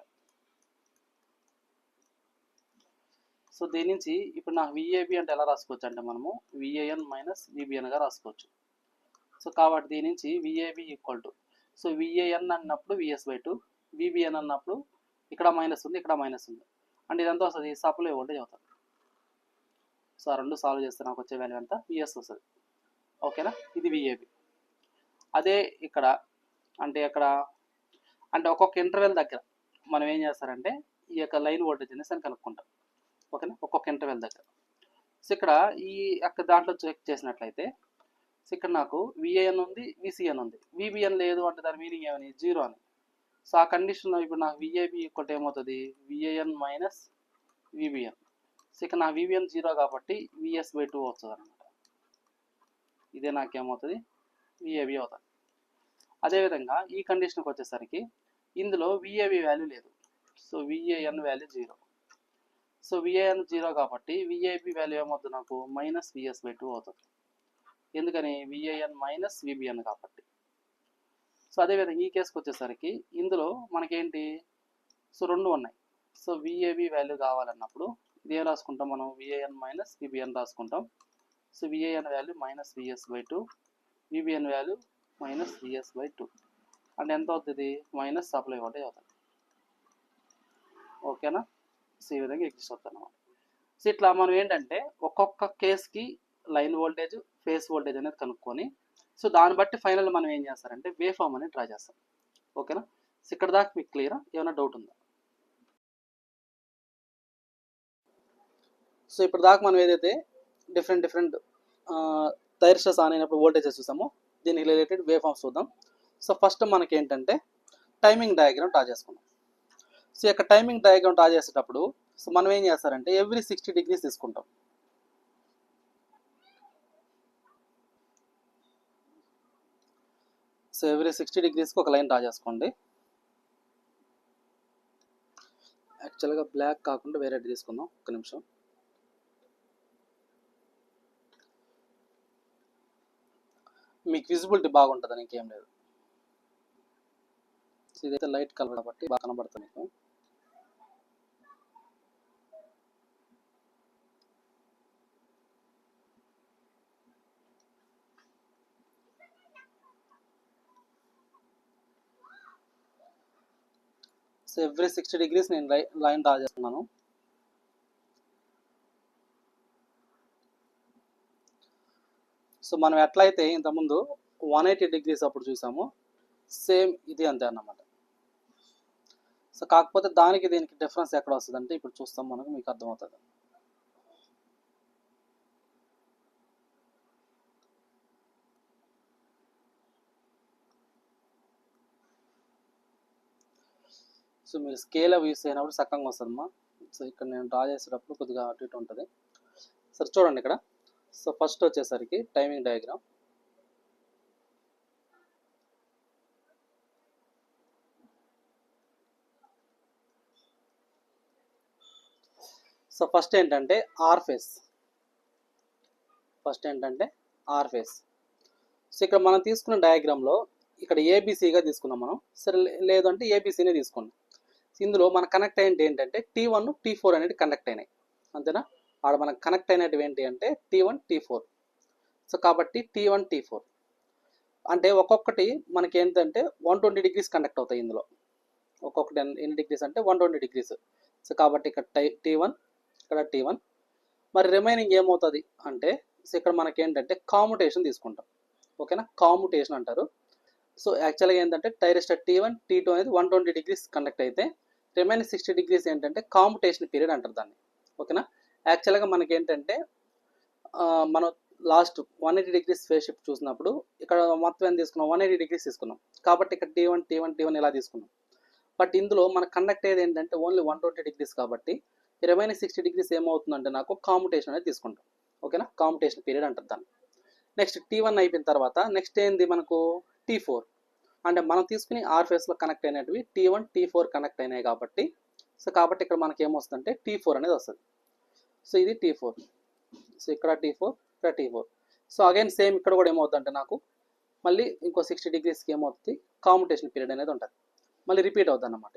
సో దీని నుంచి ఇప్పుడు నాకు VAB అంటే ఎలా రాసుకోవచ్చు అంటే మనము VAN - VBNగా రాసుకోవచ్చు. సో కాబట్టి దీని నుంచి VAB = సో VAN అన్నప్పుడు VS/2, VBN అన్నప్పుడు ఇక్కడ మైనస్ ఉంది, ఇక్కడ మైనస్ ఉంది, అంటే ఇదంతా వస్తుంది సప్లై వోల్టేజ్ అవుతుంది. సో ఆ రెండు సాల్వ్ చేస్తే నాకు వచ్చే వాల్యూ ఎంత VS వస్తుంది. ఓకేనా, ఇది VAB. అదే ఇక్కడ అంటే ఒక్కొక్క ఇంటర్వెల్ దగ్గర మనం ఏం చేస్తారంటే ఈ యొక్క లైన్ వోల్టేజ్ అనేసి అని కనుక్కుంటాం. ఓకేనా, ఒక్కొక్క ఇంటర్వెల్ దగ్గర. సో ఇక్కడ ఈ యొక్క దాంట్లో చెక్ చేసినట్లయితే సో ఇక్కడ నాకు విఏఎన్ ఉంది, విసిఎన్ ఉంది, విబిఎన్ లేదు అంటే దాని మీనింగ్ ఏమని, జీరో అని. సో ఆ కండిషన్లో ఇప్పుడు నాకు విఏబి ఈక్వల్ ఏమవుతుంది, విఏఎన్ మైనస్ విబిఎన్. సో ఇక్కడ నా విబిఎన్ జీరో కాబట్టి విఎస్/2 అవుతుంది అనమాట. ఇదే నాకేమవుతుంది, విఏబి అవుతుంది. అదేవిధంగా ఈ కండిషన్కి వచ్చేసరికి ఇందులో విఏబి వాల్యూ లేదు, so Van value zero. So Van zero కాబట్టి విఏబి వాల్యూ ఏమవుతుంది నాకు, మైనస్ విఎస్/2 అవుతుంది. ఎందుకని, విఏఎన్ మైనస్ విబిఎన్ కాబట్టి. సో అదేవిధంగా ఈ కేసుకి వచ్చేసరికి ఇందులో మనకేంటి, సో రెండు ఉన్నాయి. సో విఏబి వాల్యూ కావాలన్నప్పుడు ఇది ఏం రాసుకుంటాం మనం, విఏఎన్ మైనస్ విబిఎన్ రాసుకుంటాం. So Van value minus V S, V B N value minus V S అంటే ఎంత అవుతుంది, మైనస్ సప్లై వోల్టేజ్ అవుతుంది. ఓకేనా, సో ఈ విధంగా ఎగ్జిస్ట్ అవుతుంది అన్నమాట. సో ఇట్లా మనం ఏంటంటే ఒక్కొక్క కేసుకి లైన్ వోల్టేజ్, ఫేస్ వోల్టేజ్ అనేది కనుక్కొని సో దాన్ని బట్టి ఫైనల్ మనం ఏం చేస్తారంటే వేవ్ ఫామ్ అనేది డ్రా చేస్తాం. ఓకేనా, సో ఇక్కడ దాకా మీకు క్లియరా, ఏమైనా డౌట్ ఉందా? సో ఇప్పుడు దాకా మనం ఏదైతే డిఫరెంట్ థైరిస్టర్స్ ఆన్ అయినప్పుడు వోల్టేజెస్ చూసామో దీనికి రిలేటెడ్ వేవ్ ఫామ్స్ చూద్దాం. సో ఫస్ట్ మనకి ఏంటంటే టైమింగ్ డయాగ్రామ్ డ్రా చేసుకున్నాం. సో ఇక్కడ టైమింగ్ డయాగ్రామ్ డ్రా చేసేటప్పుడు సో మనం ఏం చేస్తారంటే ఎవ్రీ 60 degrees తీసుకుంటాం. సో ఎవ్రీ 60 degreesకి ఒక లైన్ డ్రా చేసుకోండి. యాక్చువల్గా బ్లాక్ కాకుండా వేరే తీసుకుందాం, ఒక నిమిషం. మీకు విజిబిలిటీ బాగుంటుందని ఇంకేం లేదు. సో ఇదైతే లైట్ కలర్ కాబట్టి బాగా కనబడుతుంది మీకు. సో ఎవ్రీ 60 degrees నేను లైన్ డ్రా చేస్తున్నాను. సో మనం ఎట్లయితే ఇంతకుముందు 180 degrees అప్పుడు చూసామో సేమ్ ఇది అంతే అన్నమాట. సో కాకపోతే దానికి దీనికి డిఫరెన్స్ ఎక్కడ వస్తుంది అంటే ఇప్పుడు చూస్తాం, మనకు మీకు అర్థమవుతుంది. సో మీరు స్కేల్ అవి యూస్ అయినప్పుడు చక్కగా వస్తుందమ్మా. సో ఇక్కడ నేను డ్రా చేసేటప్పుడు కొద్దిగా అటు ఇటు ఉంటుంది. సరే చూడండి ఇక్కడ. సో ఫస్ట్ వచ్చేసరికి టైమింగ్ డయాగ్రామ్. సో ఫస్ట్ ఏంటంటే ఆర్ ఫేస్. సో ఇక్కడ మనం తీసుకున్న డయాగ్రామ్లో ఇక్కడ ఏబిసిగా తీసుకున్నాం మనం. సరే లేదంటే ఏబిసినే తీసుకోండి. ఇందులో మన కనెక్ట్ అయ్యేది ఏంటంటే T1, T4 అనేది కనెక్ట్ అయినాయి, అంతేనా? ఆడ మనకు కనెక్ట్ అయినవి ఏంటి అంటే T1, T4. సో కాబట్టి T1, T4 అంటే ఒక్కొక్కటి మనకి ఏంటంటే 120 degrees కండక్ట్ అవుతాయి. ఇందులో ఒక్కొక్కటి ఎన్ని డిగ్రీస్ అంటే 120 degrees. సో కాబట్టి ఇక్కడ T1, ఇక్కడ T1. మరి రిమైనింగ్ ఏమవుతుంది అంటే సో ఇక్కడ మనకి ఏంటంటే కామ్యుటేషన్ తీసుకుంటాం. ఓకేనా, కామ్యుటేషన్ అంటారు. సో యాక్చువల్గా ఏంటంటే థైరిస్టర్ T1, T2 అనేది 120 degrees కండక్ట్ అయితే రిమైనింగ్ 60 degrees ఏంటంటే కామ్యుటేషన్ పీరియడ్ అంటారు దాన్ని. ఓకేనా, యాక్చువల్గా మనకి ఏంటంటే మనం లాస్ట్ 180 degrees ఫేస్ షిఫ్ట్ చూసినప్పుడు ఇక్కడ మొత్తం ఏం తీసుకున్నాం, 180 degrees తీసుకున్నాం. కాబట్టి ఇక్కడ T1 ఇలా తీసుకున్నాం. బట్ ఇందులో మన కండక్ట్ అయ్యేది ఏంటంటే ఓన్లీ 120 degrees కాబట్టి రిమైనింగ్ 60 degrees ఏమవుతుందంటే నాకు కామ్యుటేషన్ అనేది తీసుకుంటాం. ఓకేనా, కామ్యుటేషన్ పీరియడ్ అంటారు దాన్ని. నెక్స్ట్ T1 అయిపోయిన తర్వాత నెక్స్ట్ ఏంది మనకు T4. అంటే మనం తీసుకుని ఆర్ ఫేస్లో కనెక్ట్ అయినవి T1, T4 కనెక్ట్ అయినాయి కాబట్టి సో కాబట్టి ఇక్కడ మనకి ఏమొస్తుందంటే T4 అనేది వస్తుంది. సో ఇది T4. సో ఇక్కడ T4, ఇక్కడ T4. సో అగైన్ సేమ్ ఇక్కడ కూడా ఏమవుతుందంటే నాకు మళ్ళీ ఇంకో 60 degreesకి ఏమవుతుంది, కామ్యుటేషన్ పీరియడ్ అనేది ఉంటుంది. మళ్ళీ రిపీట్ అవుతుంది అన్నమాట.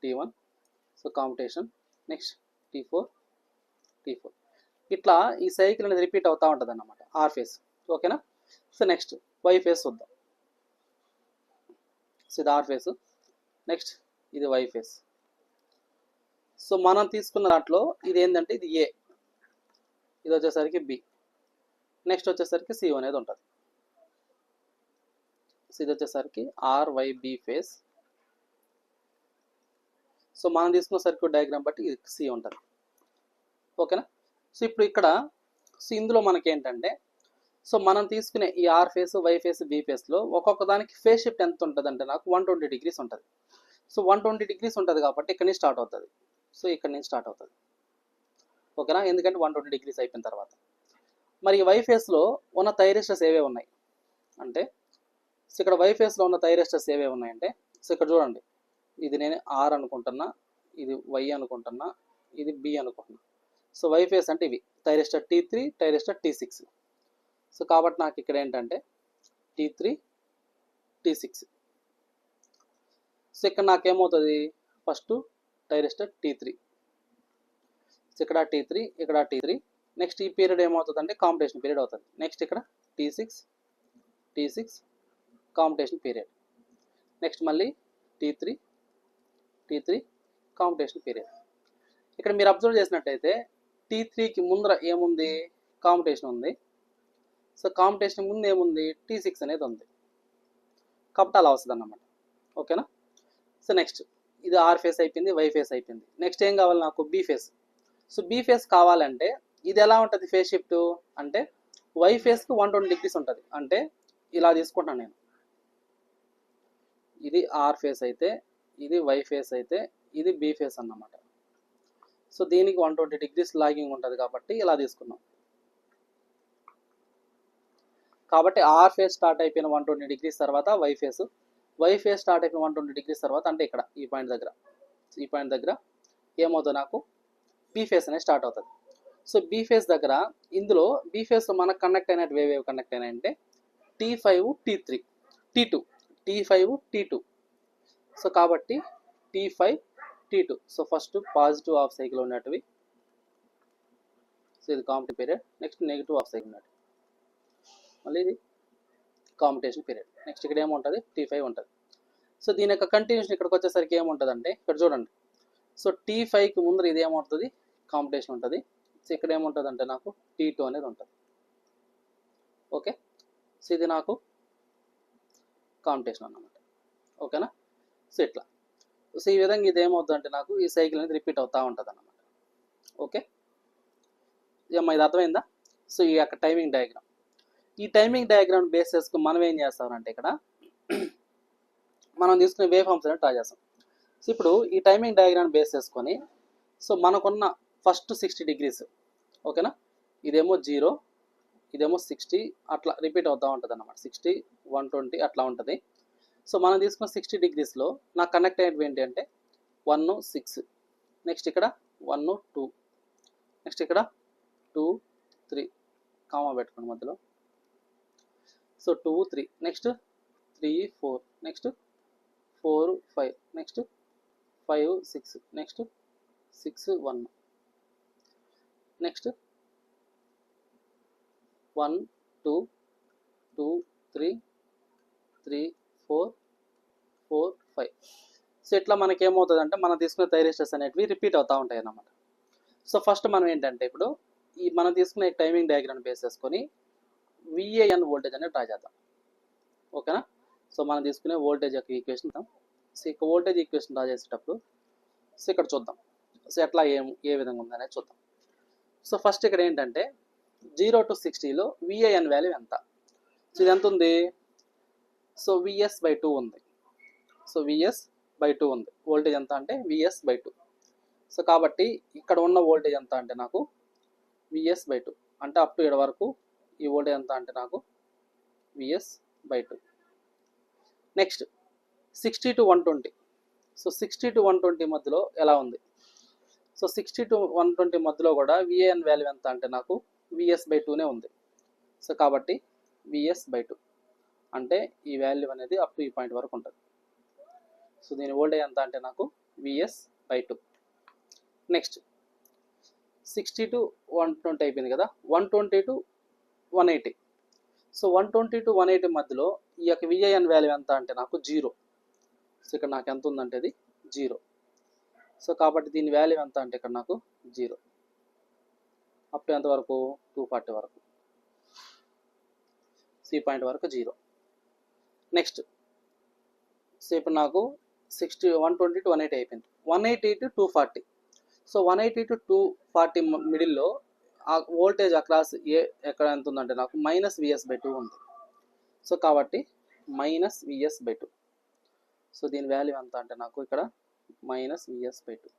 T1. So commutation. Next T4. ఇట్లా ఈ సైకిల్ అనేది రిపీట్ అవుతూ ఉంటుంది అన్నమాట ఆర్ ఫేస్. ఓకేనా, సో నెక్స్ట్ వై ఫేస్ చూద్దాం. సో ఇది ఆర్ ఫేస్, నెక్స్ట్ ఇది వై ఫేస్. సో మనం తీసుకున్న దాంట్లో ఇది ఏంటంటే ఇది ఏ, ఇది వచ్చేసరికి బి, నెక్స్ట్ వచ్చేసరికి సి అనేది ఉంటుంది. సో ఇది వచ్చేసరికి ఆర్వైబి ఫేస్. సో మనం తీసుకున్న సర్క్యూట్ డయాగ్రామ్ బట్టి ఇది సి ఉంటుంది. ఓకేనా. సో ఇప్పుడు ఇక్కడ సో ఇందులో మనకి ఏంటంటే సో మనం తీసుకునే ఈ R phase, Y phase, B ఫేస్లో ఒక్కొక్క దానికి ఫేస్ షిఫ్ట్ ఎంత ఉంటుంది అంటే నాకు 120 degrees ఉంటుంది. సో 120 degrees ఉంటుంది కాబట్టి ఇక్కడ నుంచి స్టార్ట్ అవుతుంది. సో ఇక్కడ నుంచి స్టార్ట్ అవుతుంది. ఓకేనా, ఎందుకంటే 120 degrees అయిపోయిన తర్వాత. మరి వై ఫేస్లో ఉన్న థైరిస్టర్స్ ఏవే ఉన్నాయి అంటే సో ఇక్కడ వై ఫేస్లో ఉన్న థైరిస్టర్స్ ఏవే ఉన్నాయంటే సో ఇక్కడ చూడండి, ఇది నేను ఆర్ అనుకుంటున్నా, ఇది వై అనుకుంటున్నా, ఇది బి అనుకుంటున్నా. సో వై ఫేస్ అంటే ఇవి thyristor T3, thyristor T6. So కాబట్టి నాకు ఇక్కడ ఏంటంటే T3, T6. సో ఇక్కడ నాకేమవుతుంది, ఫస్ట్ థైరిస్టర్ T3, ఇక్కడ T3, ఇక్కడ T3. నెక్స్ట్ ఈ పీరియడ్ ఏమవుతుంది అంటే కాంపిటీషన్ పీరియడ్ అవుతుంది. నెక్స్ట్ ఇక్కడ T6 కాంపిటీషన్ పీరియడ్. నెక్స్ట్ మళ్ళీ T3 కాంపిటీషన్ పీరియడ్. ఇక్కడ మీరు అబ్జర్వ్ చేసినట్టయితే T3కి ముందర ఏముంది, కాంపిటీషన్ ఉంది. సో కాంపిటీషన్ ముందు ఏముంది, T6 అనేది ఉంది కాబట్టి అలా వస్తుంది అన్నమాట. ఓకేనా. సో నెక్స్ట్ ఇది ఆర్ ఫేస్ అయిపోయింది, వై ఫేస్ అయిపోయింది. నెక్స్ట్ ఏం కావాలి నాకు, B phase. So B phase కావాలంటే ఇది ఎలా ఉంటుంది ఫేస్ షిఫ్ట్ అంటే వై ఫేస్కి 120 degrees ఉంటుంది. అంటే ఇలా తీసుకుంటాను నేను, ఇది ఆర్ ఫేస్ అయితే, ఇది వై ఫేస్ అయితే, ఇది బి ఫేస్ అన్నమాట. సో దీనికి 120 degrees లాగింగ్ ఉంటుంది కాబట్టి ఇలా తీసుకున్నాం. కాబట్టి ఆర్ ఫేస్ స్టార్ట్ అయిపోయిన 120 degrees తర్వాత వై ఫేస్ స్టార్ట్ అయిపోయిన 120 degrees తర్వాత అంటే ఇక్కడ ఈ పాయింట్ దగ్గర ఏమవుతుంది నాకు బి ఫేస్ అనేది స్టార్ట్ అవుతుంది. సో బి ఫేస్ దగ్గర ఇందులో బి ఫేస్ మనకు కనెక్ట్ అయినట్టు వేవ్ కనెక్ట్ అయినాయంటే T5, T3, T5, T2. So కాబట్టి T5, T2. So first positive half cycle ఉన్నట్టువి, సో ఇది competition period. Next negative half cycle ఉన్నట్టు, మళ్ళీ ఇది కాంపిటీషన్ పీరియడ్. నెక్స్ట్ ఇక్కడ ఏముంటుంది, T5 ఉంటుంది. సో దీని యొక్క కంటిన్యూషన్ ఇక్కడికి వచ్చేసరికి ఏముంటుంది అంటే ఇక్కడ చూడండి, సో T5కి ముందర ఇది ఏమవుతుంది, కాంపిటీషన్ ఉంటుంది. సో ఇక్కడ ఏముంటుంది అంటే నాకు T2 అనేది ఉంటుంది. ఓకే. సో ఇది నాకు కాంపిటీషన్ అన్నమాట. ఓకేనా. సో ఇట్లా సో ఈ విధంగా ఇది ఏమవుతుంది అంటే నాకు ఈ సైకిల్ అనేది రిపీట్ అవుతూ ఉంటుంది అన్నమాట. ఓకే, ఏమ్మా ఇది అర్థమైందా. సో ఈ యొక్క టైమింగ్ డయాగ్రామ్, ఈ టైమింగ్ డయాగ్రామ్ బేస్ చేసుకుని మనం ఏం చేస్తామంటే ఇక్కడ మనం తీసుకునే వేవ్ ఫార్మ్స్ అనేది ట్రై చేస్తాం. సో ఇప్పుడు ఈ టైమింగ్ డయాగ్రామ్ బేస్ చేసుకొని సో మనకున్న ఫస్ట్ 60 degrees, ఓకేనా, ఇదేమో 0, ఇదేమో 60, అట్లా రిపీట్ అవుతూ ఉంటుంది అన్నమాట. 60, 120 అట్లా ఉంటుంది. సో మనం తీసుకున్న 60 degreesలో నాకు కనెక్ట్ అయ్యేవి ఏంటి అంటే 1, 6, నెక్స్ట్ ఇక్కడ 1, 2, నెక్స్ట్ ఇక్కడ 2, 3 కామా పెట్టుకోండి మధ్యలో. So 2, 3, next 3, 4, next 4, 5, next 5, 6, next 6, 1, next 1, 2, 2, 3, 3, 4, 4, 5. So ఇట్లా మనకి ఏమవుతుంది అంటే మనం తీసుకునే థైరిస్టర్స్ అనేటివి రిపీట్ అవుతూ ఉంటాయి అన్నమాట. సో ఫస్ట్ మనం ఏంటంటే ఇప్పుడు ఈ మనం తీసుకునే టైమింగ్ డయాగ్రామ్ బేస్ చేసుకొని VAN వోల్టేజ్ అనేది ట్రై చేద్దాం. ఓకేనా. సో మనం తీసుకునే వోల్టేజ్ యొక్క ఈక్వేషన్, సో ఇక వోల్టేజ్ ఈక్వేషన్ డ్రా చేసేటప్పుడు సో ఇక్కడ చూద్దాం సో ఎట్లా ఏ విధంగా ఉందనేది చూద్దాం. సో ఫస్ట్ ఇక్కడ ఏంటంటే 0 to 60లో VAN వాల్యూ ఎంత. సో ఇది ఎంత ఉంది, సో VS/2 ఉంది. సో VS/2 ఉంది. వోల్టేజ్ ఎంత అంటే VS/2. సో కాబట్టి ఇక్కడ ఉన్న వోల్టేజ్ ఎంత అంటే నాకు VS/2, అంటే అప్ టు ఇక్కడ వరకు ఈ వోల్టేజ్ ఎంత అంటే నాకు VS/2. Next 60 to 120. So 60 to 120 మధ్యలో ఎలా ఉంది, సో 60 to 120 మధ్యలో కూడా VAN వాల్యూ ఎంత అంటే నాకు VS/2నే ఉంది. సో కాబట్టి VS/2 అంటే ఈ వాల్యూ అనేది అప్ టు ఈ పాయింట్ వరకు ఉంటుంది. సో దీని వోల్టేజ్ ఎంత అంటే నాకు VS/2. నెక్స్ట్ 60 to 120 అయిపోయింది కదా, 120 to 180. సో 120 to 180 మధ్యలో ఈ యొక్క VAN వాల్యూ ఎంత అంటే నాకు 0. సో ఇక్కడ నాకు ఎంత ఉందంటే ఇది 0. సో కాబట్టి దీని వాల్యూ ఎంత అంటే ఇక్కడ నాకు 0 అప్ టు ఎంత వరకు 240 వరకు, సి పాయింట్ వరకు 0. నెక్స్ట్ సో ఇప్పుడు నాకు 120 to 180 అయిపోయింది. 180 to 240. సో 180 to 240 మిడిల్లో ఆ వోల్టేజ్ అక్రాస్ ఎక్కడ ఎంత ఉందంటే నాకు -Vs/2 ఉంది. సో కాబట్టి -Vs/2. సో దీని వాల్యూ ఎంత అంటే నాకు ఇక్కడ -Vs/2.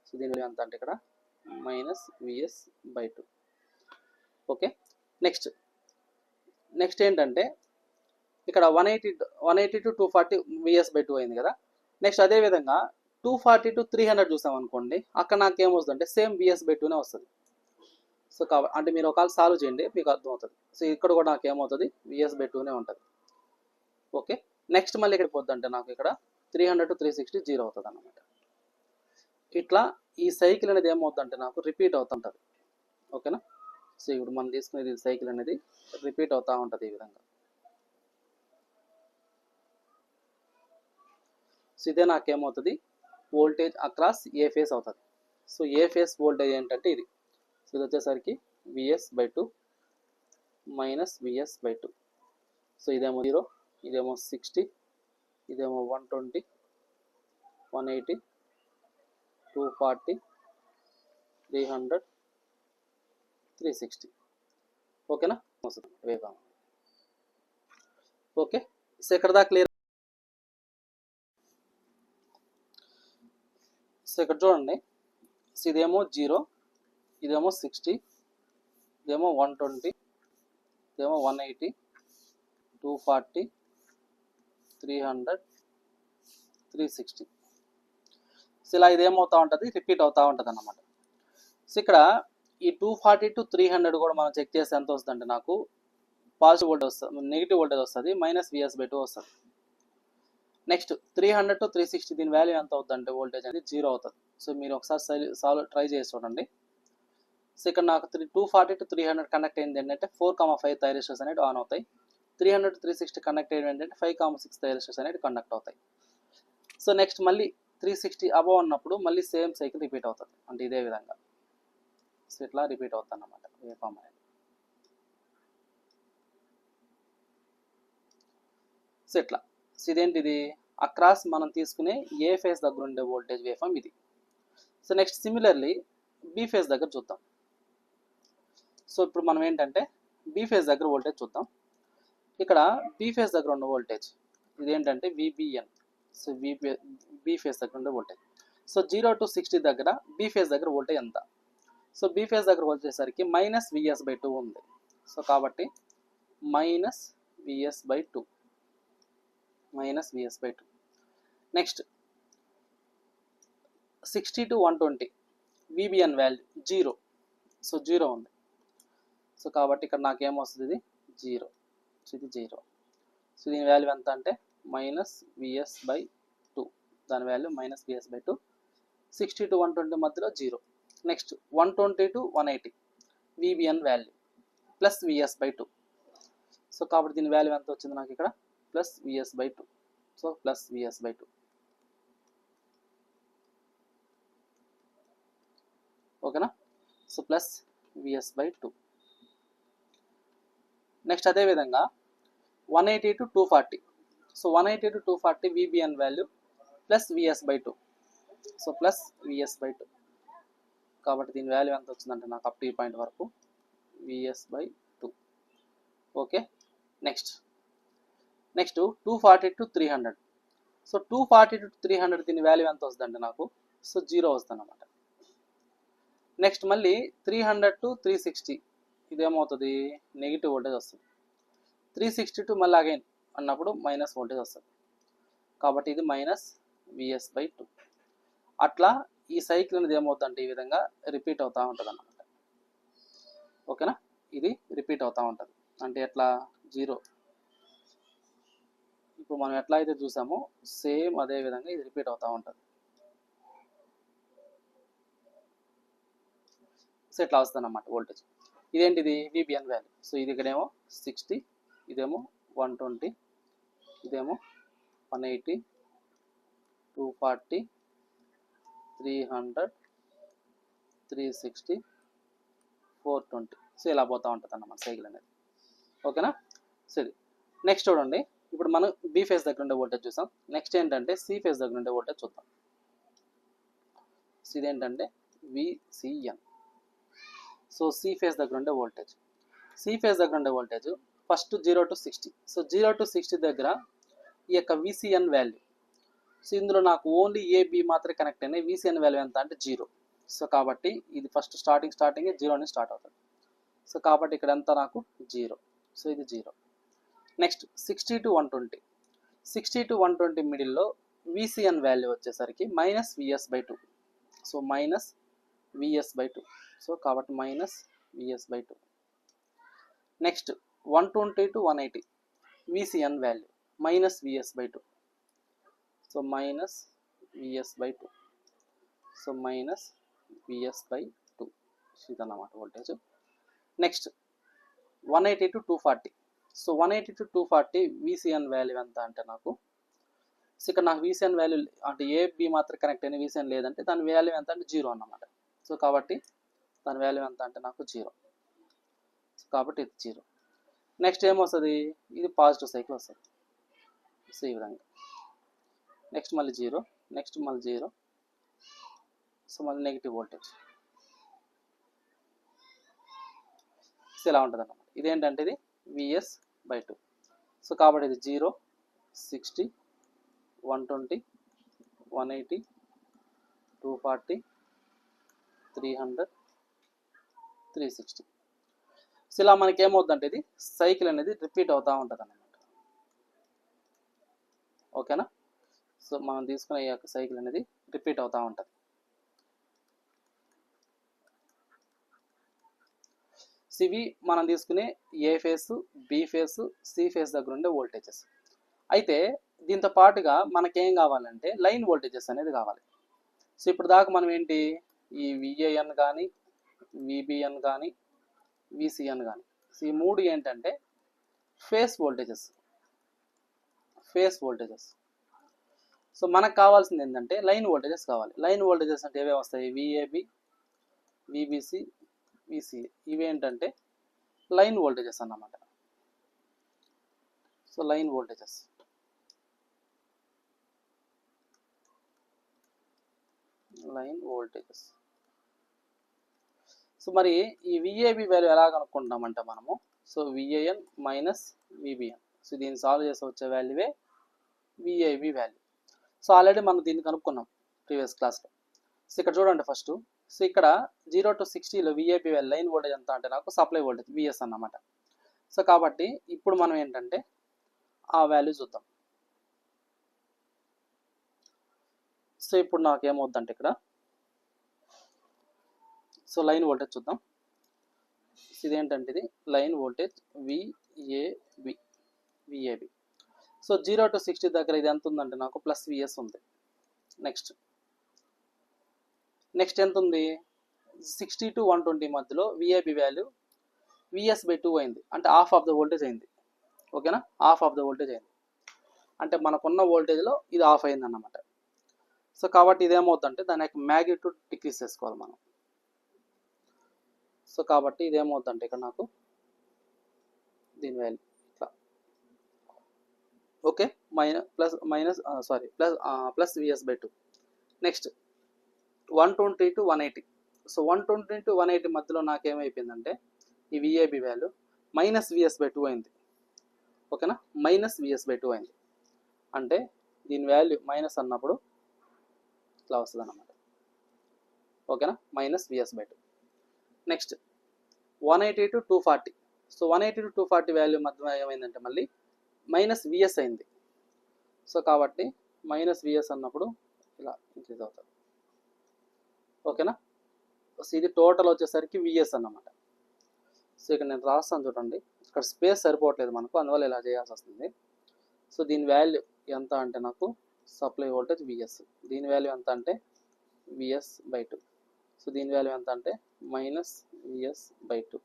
సో దీని వాల్యూ ఎంత అంటే ఇక్కడ -Vs/2. ఓకే. నెక్స్ట్ ఏంటంటే ఇక్కడ 180 to 240 Vs/2 అయింది కదా. నెక్స్ట్ అదేవిధంగా 240 to 300 చూసాం అనుకోండి, అక్కడ నాకు ఏమొస్తుందంటే సేమ్ Vs/2నే వస్తుంది. సో కాబట్టి అంటే మీరు ఒకవేళ సాల్వ్ చేయండి మీకు అర్థమవుతుంది. సో ఇక్కడ కూడా నాకు ఏమవుతుంది, Vs/2నే ఉంటుంది. ఓకే. నెక్స్ట్ మళ్ళీ ఇక్కడ పోద్దంటే నాకు ఇక్కడ 300 to 360 0 అవుతుంది అన్నమాట. ఇట్లా ఈ సైకిల్ అనేది ఏమవుతుందంటే నాకు రిపీట్ అవుతుంటుంది. ఓకేనా. సో ఇప్పుడు మనం తీసుకునేది సైకిల్ అనేది రిపీట్ అవుతూ ఉంటుంది ఈ విధంగా. సో ఇదే నాకేమవుతుంది, వోల్టేజ్ అక్రాస్ ఏ ఫేస్ అవుతుంది. సో ఏ ఫేస్ వోల్టేజ్ ఏంటంటే ఇది. సో ఇది వచ్చేసరికి Vs/2 Vs/2. సో ఇదేమో 0, ఇదేమో 60, ఇదేమో 120, 180, 240, 300, 360. ఓకేనా. వేగం. ఓకే. సో ఇక్కడ దాకా క్లియర్. సో ఇక్కడ చూడండి, సో ఇదేమో 0, ఇదేమో 60, ఇదేమో 120, ఇదేమో 180, 240, 300, 360. సో ఇలా ఇదేమవుతూ ఉంటుంది, రిపీట్ అవుతూ ఉంటుంది అన్నమాట. సో ఇక్కడ ఈ 240 to 300 కూడా మనం చెక్ చేస్తే ఎంత వస్తుంది అంటే నాకు పాజిటివ్ వోల్టేజ్ వస్తుంది, నెగిటివ్ వోల్టేజ్ వస్తుంది, -Vs/2 వస్తుంది. నెక్స్ట్ 300 to 360 దీని వాల్యూ ఎంత అవుతుంది అంటే వోల్టేజ్ అనేది 0 అవుతుంది. సో మీరు ఒకసారి ట్రై చేసి చూడండి. సో ఇక్కడ నాకు 240 to 300 కనెక్ట్ అయింది ఏంటంటే 4,5 థైరిస్టర్స్ అనేవి ఆన్ అవుతాయి. 300 to 360 కనెక్ట్ అయ్యేది ఏంటంటే 5,6 థైరిస్టర్స్ అనేవి కండక్ట్ అవుతాయి. సో నెక్స్ట్ మళ్ళీ 360 అబవ్ అన్నప్పుడు మళ్ళీ సేమ్ సైకిల్ రిపీట్ అవుతుంది, అంటే ఇదే విధంగా. సో ఇట్లా రిపీట్ అవుతుంది అన్నమాట వేవ్ ఫామ్ అనేది. సో ఇట్లా. సో ఇదేంటిది, అక్రాస్ మనం తీసుకునే ఏ ఫేజ్ దగ్గర ఉండే వోల్టేజ్ వేవ్ ఫామ్ ఇది. So next similarly B phase దగ్గర చూద్దాం. సో ఇప్పుడు మనం ఏంటంటే బి ఫేజ్ దగ్గర వోల్టేజ్ చూద్దాం. ఇక్కడ బి ఫేజ్ దగ్గర ఉన్న వోల్టేజ్ ఇదేంటంటే VBN. సో బి ఫేజ్ దగ్గర ఉండే వోల్టేజ్. సో 0 to 60 దగ్గర బి ఫేజ్ దగ్గర వోల్టేజ్ ఎంత. సో బి ఫేజ్ దగ్గర వచ్చేసరికి -Vs/2 ఉంది. సో కాబట్టి -Vs/2. Next 60 to 120 VBN value 0. So 0 ఉంది. సో కాబట్టి ఇక్కడ నాకేమొస్తుంది, ఇది 0. సో ఇది 0. సో దీని వాల్యూ ఎంత అంటే -Vs/2. దాని వాల్యూ -Vs/2. 60 to 120 మధ్యలో 0. Next 120 to 180 VBN value +Vs/2. So కాబట్టి దీని వాల్యూ ఎంత వచ్చింది నాకు ఇక్కడ +Vs/2. So +Vs/2. ఓకేనా. So +Vs/2. నెక్స్ట్ అదేవిధంగా 180 to 240. So 180 to 240 VBN value +Vs/2. So +Vs/2. కాబట్టి దీని వాల్యూ ఎంత వచ్చిందంటే నాకు అప్ టు ఈ పాయింట్ వరకు Vs/2. Okay. Next 240 to 300. So 240 to 300 దీని వాల్యూ ఎంత వస్తుందంటే నాకు 0 వస్తుంది అన్నమాట. నెక్స్ట్ మళ్ళీ 300 to 360 ఇదేమవుతుంది, నెగిటివ్ వోల్టేజ్ వస్తుంది. 360 to మళ్ళీ అగైన్ అన్నప్పుడు మైనస్ వోల్టేజ్ వస్తుంది. కాబట్టి ఇది -Vs/2. అట్లా ఈ సైకిల్ అనేది ఏమవుతుందంటే ఈ విధంగా రిపీట్ అవుతూ ఉంటుంది అన్నమాట. ఓకేనా. ఇది రిపీట్ అవుతూ ఉంటుంది అంటే ఎట్లా 0. ఇప్పుడు మనం ఎట్లా అయితే చూసామో సేమ్ అదే విధంగా ఇది రిపీట్ అవుతూ ఉంటుంది. సో ఇట్లా వస్తుంది అన్నమాట వోల్టేజ్. ఇదేంటిది VBN వాల్యూ. సో ఇది ఇక్కడేమో 60, ఇదేమో 120, ఇదేమో 180, 240, 300, 360, 420. సో ఇలా పోతూ ఉంటుంది అన్నమాట సైకిల్ అనేది. ఓకేనా. సో ఇది నెక్స్ట్ చూడండి. ఇప్పుడు మనం బి ఫేజ్ దగ్గర ఉండే వోల్టేజ్ చూసాం. నెక్స్ట్ ఏంటంటే సి ఫేజ్ దగ్గర ఉండే వోల్టేజ్ చూద్దాం. సో ఇదేంటంటే విసిఎన్. సో సి ఫేస్ దగ్గర ఉండే వోల్టేజ్. సి ఫేస్ దగ్గర ఉండే voltage first 0 to 60. So 0 to 60 దగ్గర ఈ యొక్క విసిఎన్ వాల్యూ. సో ఇందులో నాకు ఓన్లీ ఏబి మాత్రమే కనెక్ట్ అయినాయి. విసిఎన్ వాల్యూ ఎంత అంటే 0. సో కాబట్టి ఇది ఫస్ట్ స్టార్టింగ్ 0 నుంచి స్టార్ట్ అవుతుంది. సో కాబట్టి ఇక్కడ ఎంత నాకు 0. సో ఇది 0. Next 60 to 120. 60 to 120 మిడిల్లో విసిఎన్ వాల్యూ వచ్చేసరికి -Vs/2. So -Vs/2. సో కాబట్టి -Vs/2. Next 120 to 180 VCN value -Vs/2. So -Vs/2. So -Vs/2 ఇదన్నమాట voltage. Next 180 to 240. So 180 to 240 VCN value ఎంత అంటే నాకు, సో ఇక్కడ నాకు విసిఎన్ వాల్యూ అంటే ఏబి మాత్రం కనెక్ట్ అయిన విసిఎన్ లేదంటే దాని వాల్యూ ఎంత అంటే 0 అన్నమాట. సో కాబట్టి దాని వాల్యూ ఎంత అంటే నాకు 0. సో కాబట్టి ఇది 0. నెక్స్ట్ ఏమొస్తుంది, ఇది పాజిటివ్ సైకిల్ వస్తుంది. సో ఈ విధంగా నెక్స్ట్ మళ్ళీ 0, నెక్స్ట్ మళ్ళీ 0. సో మళ్ళీ నెగిటివ్ వోల్టేజ్. సో ఇలా ఉంటుంది అన్నమాట. ఇదేంటంటే ఇది Vs/2. సో కాబట్టి ఇది 0, 60, 120, 180, 240, 300, 360. సో ఇలా మనకి ఏమవుతుందంటే ఇది సైకిల్ అనేది రిపీట్ అవుతూ ఉంటుంది అన్నమాట. ఓకేనా. సో మనం తీసుకునే ఈ యొక్క సైకిల్ అనేది రిపీట్ అవుతూ ఉంటుంది. ఇవి మనం తీసుకునే A phase, B phase, C phase దగ్గర ఉండే వోల్టేజెస్. అయితే దీంతో పాటుగా మనకేం కావాలంటే లైన్ వోల్టేజెస్ అనేది కావాలి. సో ఇప్పుడు దాకా మనం ఏంటి, ఈ విఏఎన్ కానీ, విబిఎన్ కానీ, విసిఎన్ కానీ, సో ఈ మూడు ఏంటంటే ఫేస్ వోల్టేజెస్. సో మనకు కావాల్సింది ఏంటంటే లైన్ వోల్టేజెస్ కావాలి. లైన్ వోల్టేజెస్ అంటే ఏవే వస్తాయి, విఏబి, విబిసి, విసిఏ. ఇవి ఏంటంటే లైన్ వోల్టేజెస్ అన్నమాట. So line voltages. సో మరి ఈ విఏబి వాల్యూ ఎలా కనుక్కుంటామంటే మనము, so Van minus VBN. So దీన్ని సాల్వ్ చేసి వచ్చే వాల్యూవే విఏబి వాల్యూ. సో ఆల్రెడీ మనం దీన్ని కనుక్కున్నాం ప్రీవియస్ క్లాస్లో. సో ఇక్కడ చూడండి ఫస్ట్. సో ఇక్కడ 0 to 60లో విఏబి వాల్యూ లైన్ వోల్టేజ్ ఎంత అంటే నాకు సప్లై వోల్టేజ్ విఎస్ అన్నమాట. సో కాబట్టి ఇప్పుడు మనం ఏంటంటే ఆ వాల్యూ చూద్దాం. సో ఇప్పుడు నాకేమవుద్దంటే ఇక్కడ సో లైన్ వోల్టేజ్ చూద్దాం. ఇదేంటంటే ఇది line voltage VAB. So 0 to 60 దగ్గర ఇది ఎంత ఉందంటే నాకు ప్లస్ విఎస్ ఉంది. నెక్స్ట్ ఎంత ఉంది, 60 to 120 మధ్యలో విఏబి వాల్యూ Vs/2 అయింది, అంటే హాఫ్ ఆఫ్ ద వోల్టేజ్ అయింది. ఓకేనా, హాఫ్ ఆఫ్ ద వోల్టేజ్ అయింది అంటే మనకున్న వోల్టేజ్లో ఇది ఆఫ్ అయింది అన్నమాట. సో కాబట్టి ఇదేమవుతుందంటే దాని యొక్క మ్యాగ్నిట్యూడ్ డిక్రీజ్ చేసుకోవాలి మనం. సో కాబట్టి ఇదేమవుతుందంటే ఇక్కడ నాకు దీని వాల్యూ ఇట్లా, okay, plus Vs/2. Next 120 to 180. So 120 to 180 మధ్యలో నాకేమైపోయిందంటే ఈ విఏబి వాల్యూ -Vs/2 అయింది. ఓకేనా, -Vs/2 అయింది అంటే దీని వాల్యూ మైనస్ అన్నప్పుడు ఇట్లా వస్తుంది అన్నమాట. ఓకేనా, -Vs/2. Next 180 to 240. So 180 to 240 value మధ్య ఏమైందంటే మళ్ళీ -Vs అయింది. సో కాబట్టి -Vs అన్నప్పుడు ఇలా ఇంక్రీజ్ అవుతుంది. ఓకేనా, సో ఇది టోటల్ వచ్చేసరికి విఎస్ అన్నమాట. సో ఇక్కడ నేను రాస్తాను చూడండి, ఇక్కడ స్పేస్ సరిపోవట్లేదు మనకు, అందువల్ల ఇలా చేయాల్సి వస్తుంది. సో దీని వాల్యూ ఎంత అంటే నాకు సప్లై వోల్టేజ్ విఎస్, దీని వాల్యూ ఎంత అంటే Vs/2. సో దీని వాల్యూ ఎంత అంటే -Vs/2.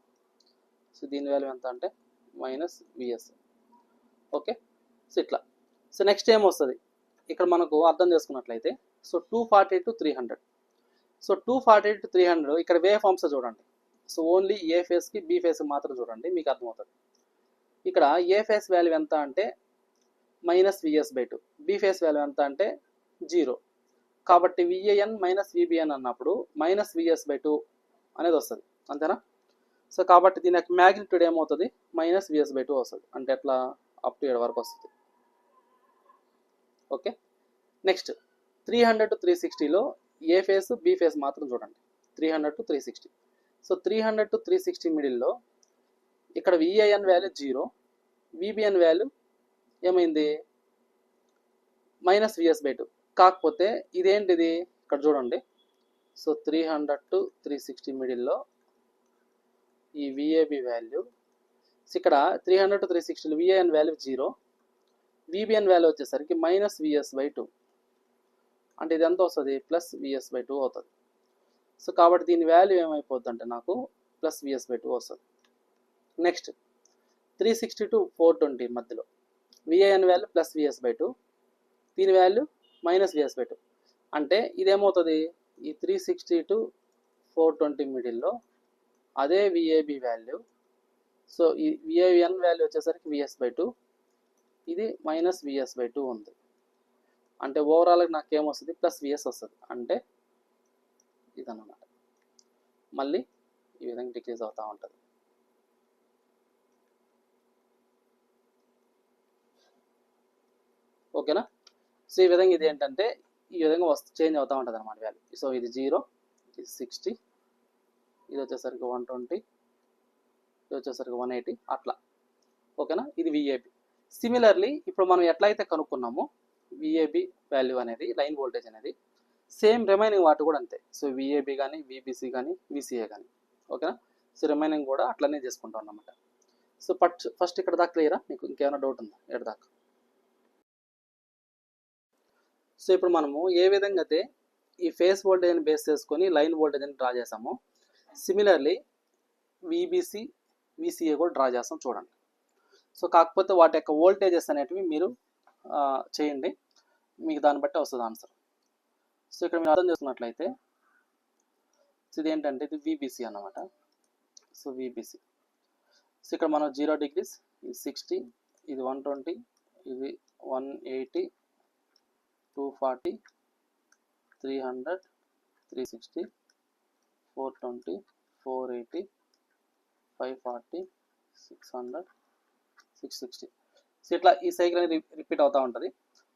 సో దీని వాల్యూ ఎంత అంటే -Vs. ఓకే, సో ఇట్లా. సో నెక్స్ట్ ఏమొస్తుంది ఇక్కడ మనకు అర్థం చేసుకున్నట్లయితే, సో 240 to 300. సో 240 to 300 ఇక్కడ వే ఫార్మ్స్ చూడండి. సో ఓన్లీ ఏ ఫేస్కి బి ఫేస్కి మాత్రం చూడండి, మీకు అర్థమవుతుంది. ఇక్కడ ఏ ఫేస్ వాల్యూ ఎంత అంటే -Vs/2, బి ఫేస్ వాల్యూ ఎంత అంటే 0. కాబట్టి విఏఎన్ మైనస్ విబిఎన్ అన్నప్పుడు మైనస్ విఎస్/2 అనేది వస్తుంది, అంతేనా? సో కాబట్టి దీని యొక్క మ్యాగ్నిట్యూడ్ ఏమవుతుంది, మైనస్ విఎస్/2 వస్తుంది. అంటే ఎట్లా అప్ టు 7 వరకు వస్తుంది. ఓకే, నెక్స్ట్ 300 to 360లో ఏ ఫేస్ బి ఫేస్ మాత్రం చూడండి. 300 to 360. సో 300 to 360 మిడిల్లో ఇక్కడ విఏఎన్ వాల్యూ 0, విబిఎన్ వాల్యూ ఏమైంది, మైనస్ విఎస్/2. కాకపోతే ఇదేంటిది ఇక్కడ చూడండి. సో 300 to 360 మిడిల్లో ఈ విఏబి వాల్యూ, ఇక్కడ 300 to 360లో విఏఎన్ వాల్యూ 0, విబిఎన్ వాల్యూ వచ్చేసరికి మైనస్ విఎస్/2. అంటే ఇది ఎంత వస్తుంది, ప్లస్ విఎస్/2 అవుతుంది. సో కాబట్టి దీని వాల్యూ ఏమైపోద్ది అంటే నాకు ప్లస్ విఎస్/2 వస్తుంది. నెక్స్ట్ 360 to 420 మధ్యలో విఏఎన్ వాల్యూ ప్లస్ విఎస్/2, దీని వాల్యూ మైనస్ విఎస్/2. అంటే ఇదేమవుతుంది, ఈ 360 to 420 మిడిల్లో అదే విఏబి వాల్యూ. సో ఈ విఏఎన్ వాల్యూ వచ్చేసరికి విఎస్/2, ఇది మైనస్ విఎస్/2 ఉంది. అంటే ఓవరాల్గా నాకు ఏమొస్తుంది, ప్లస్ విఎస్ వస్తుంది. అంటే ఇదన్నమాట. మళ్ళీ ఈ విధంగా డిక్రీజ్ అవుతూ ఉంటుంది. ఓకేనా? సో ఈ విధంగా ఇది ఏంటంటే ఈ విధంగా చేంజ్ అవుతూ ఉంటుంది అన్నమాట వాల్యూ. సో ఇది 0, ఇది 60, ఇది వచ్చేసరికి 120, ఇది వచ్చేసరికి 180 అట్లా. ఓకేనా? ఇది విఏబి. సిమిలర్లీ ఇప్పుడు మనం ఎట్లయితే కనుక్కున్నామో విఏబి వాల్యూ అనేది, లైన్ వోల్టేజ్ అనేది, సేమ్ రిమైనింగ్ వాటి కూడా అంతే. సో విఏబి కానీ, విబిసి కానీ, విసిఏ కానీ. ఓకేనా? సో రిమైనింగ్ కూడా అట్లనే చేసుకుంటాం అన్నమాట. సో ఫస్ట్ ఇక్కడ దాకా క్లియరా? మీకు ఇంకేమైనా డౌట్ ఉందా ఇక్కడ దాకా? సో ఇప్పుడు మనము ఏ విధంగా అయితే ఈ ఫేస్ వోల్టేజ్ని బేస్ చేసుకొని లైన్ వోల్టేజ్ని డ్రా చేసామో, సిమిలర్లీ విబిసి, విసిఏ కూడా డ్రా చేస్తాం చూడండి. సో కాకపోతే వాటి యొక్క వోల్టేజెస్ అనేటివి మీరు చేయండి, మీకు దాన్ని బట్టి వస్తుంది ఆన్సర్. సో ఇక్కడ మీరు అర్థం చేసుకున్నట్లయితే, సో ఇది ఏంటంటే ఇది విబిసి అన్నమాట. సో విబిసి, సో ఇక్కడ మనం 0 degrees, ఇది 60, ఇది 120, ఇది 180, 240, 300, 360, 420, 480, 540, 600, 660. సో ఇట్లా ఈ సైకిల్ అనేది రిపీట్ అవుతూ ఉంటుంది.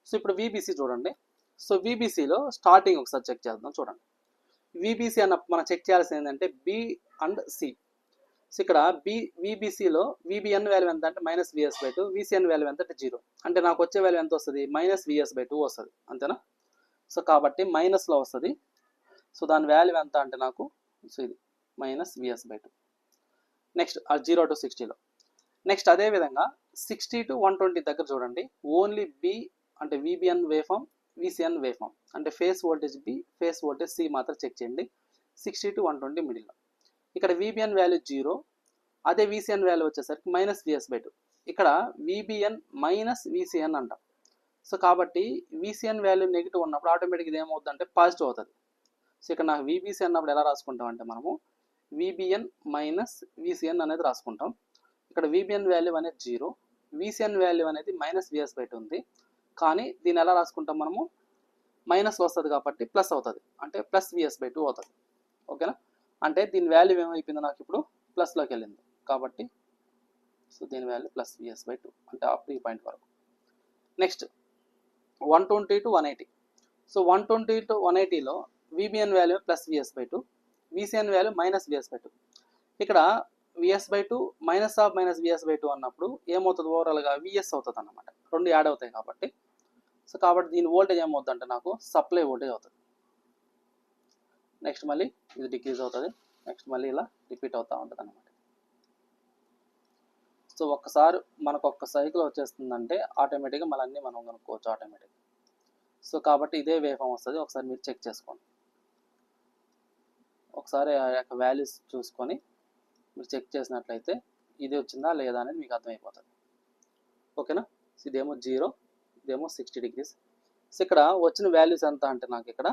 సో ఇప్పుడు విబిసి చూడండి. సో విబిసిలో స్టార్టింగ్ ఒకసారి చెక్ చేద్దాం చూడండి. విబిసి అన్న మనం చెక్ చేయాల్సింది ఏంటంటే బి అండ్ సి. సో ఇక్కడ విబిసిలో విబిఎన్ వాల్యూ ఎంత అంటే మైనస్ విఎస్/2, విసిఎన్ వాల్యూ ఎంత అంటే 0. అంటే నాకు వచ్చే వాల్యూ ఎంత వస్తుంది, మైనస్ విఎస్/2 వస్తుంది, అంతేనా? సో కాబట్టి మైనస్లో వస్తుంది. సో దాని వాల్యూ ఎంత అంటే నాకు, సో ఇది మైనస్ విఎస్/2. నెక్స్ట్ 0 to 60లో. నెక్స్ట్ అదేవిధంగా 60 to 120 దగ్గర చూడండి. ఓన్లీ బి అంటే విబిఎన్ వేఫామ్, విసిఎన్ వేఫామ్, అంటే phase voltage B, phase voltage C మాత్రం చెక్ చేయండి 60 to 120 మిడిల్లో. ఇక్కడ విబిఎన్ వాల్యూ 0, అదే విసిఎన్ వాల్యూ వచ్చేసరికి మైనస్ విఎస్/2. ఇక్కడ విబిఎన్ మైనస్ విసిఎన్ అంటాం. సో కాబట్టి విసిఎన్ వాల్యూ నెగిటివ్ ఉన్నప్పుడు ఆటోమేటిక్గా ఇది ఏమవుతుంది అంటే పాజిటివ్ అవుతుంది. సో ఇక్కడ నాకు విబిసి అన్నప్పుడు ఎలా రాసుకుంటాం అంటే మనము విబిఎన్ మైనస్ విసిఎన్ అనేది రాసుకుంటాం. ఇక్కడ విబిఎన్ వాల్యూ అనేది 0, విసిఎన్ వాల్యూ అనేది మైనస్ విఎస్/2 ఉంది. కానీ దీన్ని ఎలా రాసుకుంటాం మనము, మైనస్ వస్తుంది కాబట్టి ప్లస్ అవుతుంది, అంటే ప్లస్ విఎస్/2 అవుతుంది. ఓకేనా? అంటే దీని వాల్యూ ఏమైపోయింది నాకు ఇప్పుడు ప్లస్లోకి వెళ్ళింది కాబట్టి, సో దీని వాల్యూ ప్లస్ విఎస్/2 అంటే అప్ ఈ పాయింట్ వరకు. Next 120 to 180. సో 120 to 180లో V B N value plus V S, V C N value minus V S. ఇక్కడ V S minus of minus V S అన్నప్పుడు ఏమవుతుంది, ఓవరాల్గా విఎస్ అవుతుంది అన్నమాట. రెండు యాడ్ అవుతాయి కాబట్టి. సో కాబట్టి దీని వోల్టేజ్ ఏమవుతుంది అంటే నాకు సప్లై వోల్టేజ్ అవుతుంది. నెక్స్ట్ మళ్ళీ ఇది డిక్రీజ్ అవుతుంది. నెక్స్ట్ మళ్ళీ ఇలా రిపీట్ అవుతూ ఉంటుంది అన్నమాట. సో ఒక్కసారి మనకు ఒక్క సైకిల్ వచ్చేస్తుందంటే ఆటోమేటిక్గా మళ్ళీ అన్నీ మనం కనుక్కోవచ్చు ఆటోమేటిక్గా. సో కాబట్టి ఇదే వేఫామ్ వస్తుంది. ఒకసారి మీరు చెక్ చేసుకోండి. ఒకసారి ఆ యొక్క వాల్యూస్ చూసుకొని మీరు చెక్ చేసినట్లయితే ఇది వచ్చిందా లేదా అనేది మీకు అర్థమైపోతుంది. ఓకేనా? సో ఇదేమో 0, ఇదేమో 60 degrees. సో ఇక్కడ వచ్చిన వాల్యూస్ ఎంత అంటే నాకు ఇక్కడ,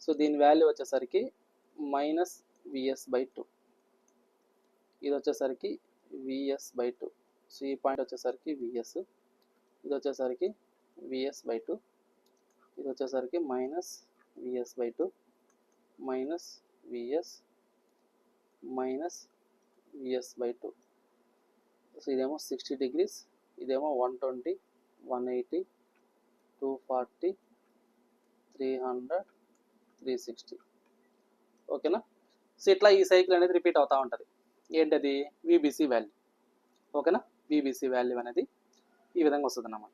సో దీని వాల్యూ వచ్చేసరికి మైనస్ విఎస్/2, ఇది వచ్చేసరికి విఎస్/2. సో ఈ పాయింట్ వచ్చేసరికి విఎస్, ఇది వచ్చేసరికి విఎస్/2, ఇది వచ్చేసరికి minus VS by 2 minus VS minus VS by 2. So ఇదేమో 60 degrees, ఇదేమో 120, 180, 240, 300, 360. ఓకేనా. సో ఇట్లా ఈ సైకిల్ అనేది రిపీట్ అవుతూ ఉంటుంది. ఏంటది? VBC value. ఓకేనా. విబిసి వాల్యూ అనేది ఈ విధంగా వస్తుంది అన్నమాట.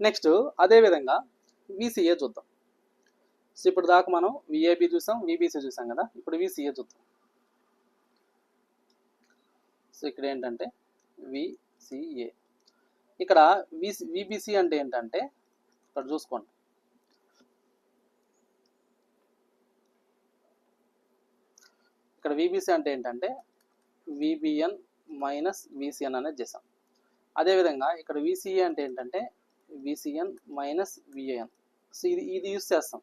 నెక్స్ట్ అదేవిధంగా విసిఏ చూద్దాం. సో ఇప్పుడు దాకా మనం విఏబి చూసాం, విబిసి చూసాం కదా. ఇప్పుడు విసిఏ చూద్దాం. సో ఇక్కడ ఏంటంటే విసిఏ, ఇక్కడ విబిసి అంటే ఏంటంటే ఇక్కడ చూసుకోండి. ఇక్కడ విబిసి అంటే ఏంటంటే విబిఎన్ మైనస్ విసిఎన్ అనేది చేసాం. అదేవిధంగా ఇక్కడ విసిఏ అంటే ఏంటంటే విసిఎన్ మైనస్ విఏఎన్. సో ఇది యూస్ చేస్తాం.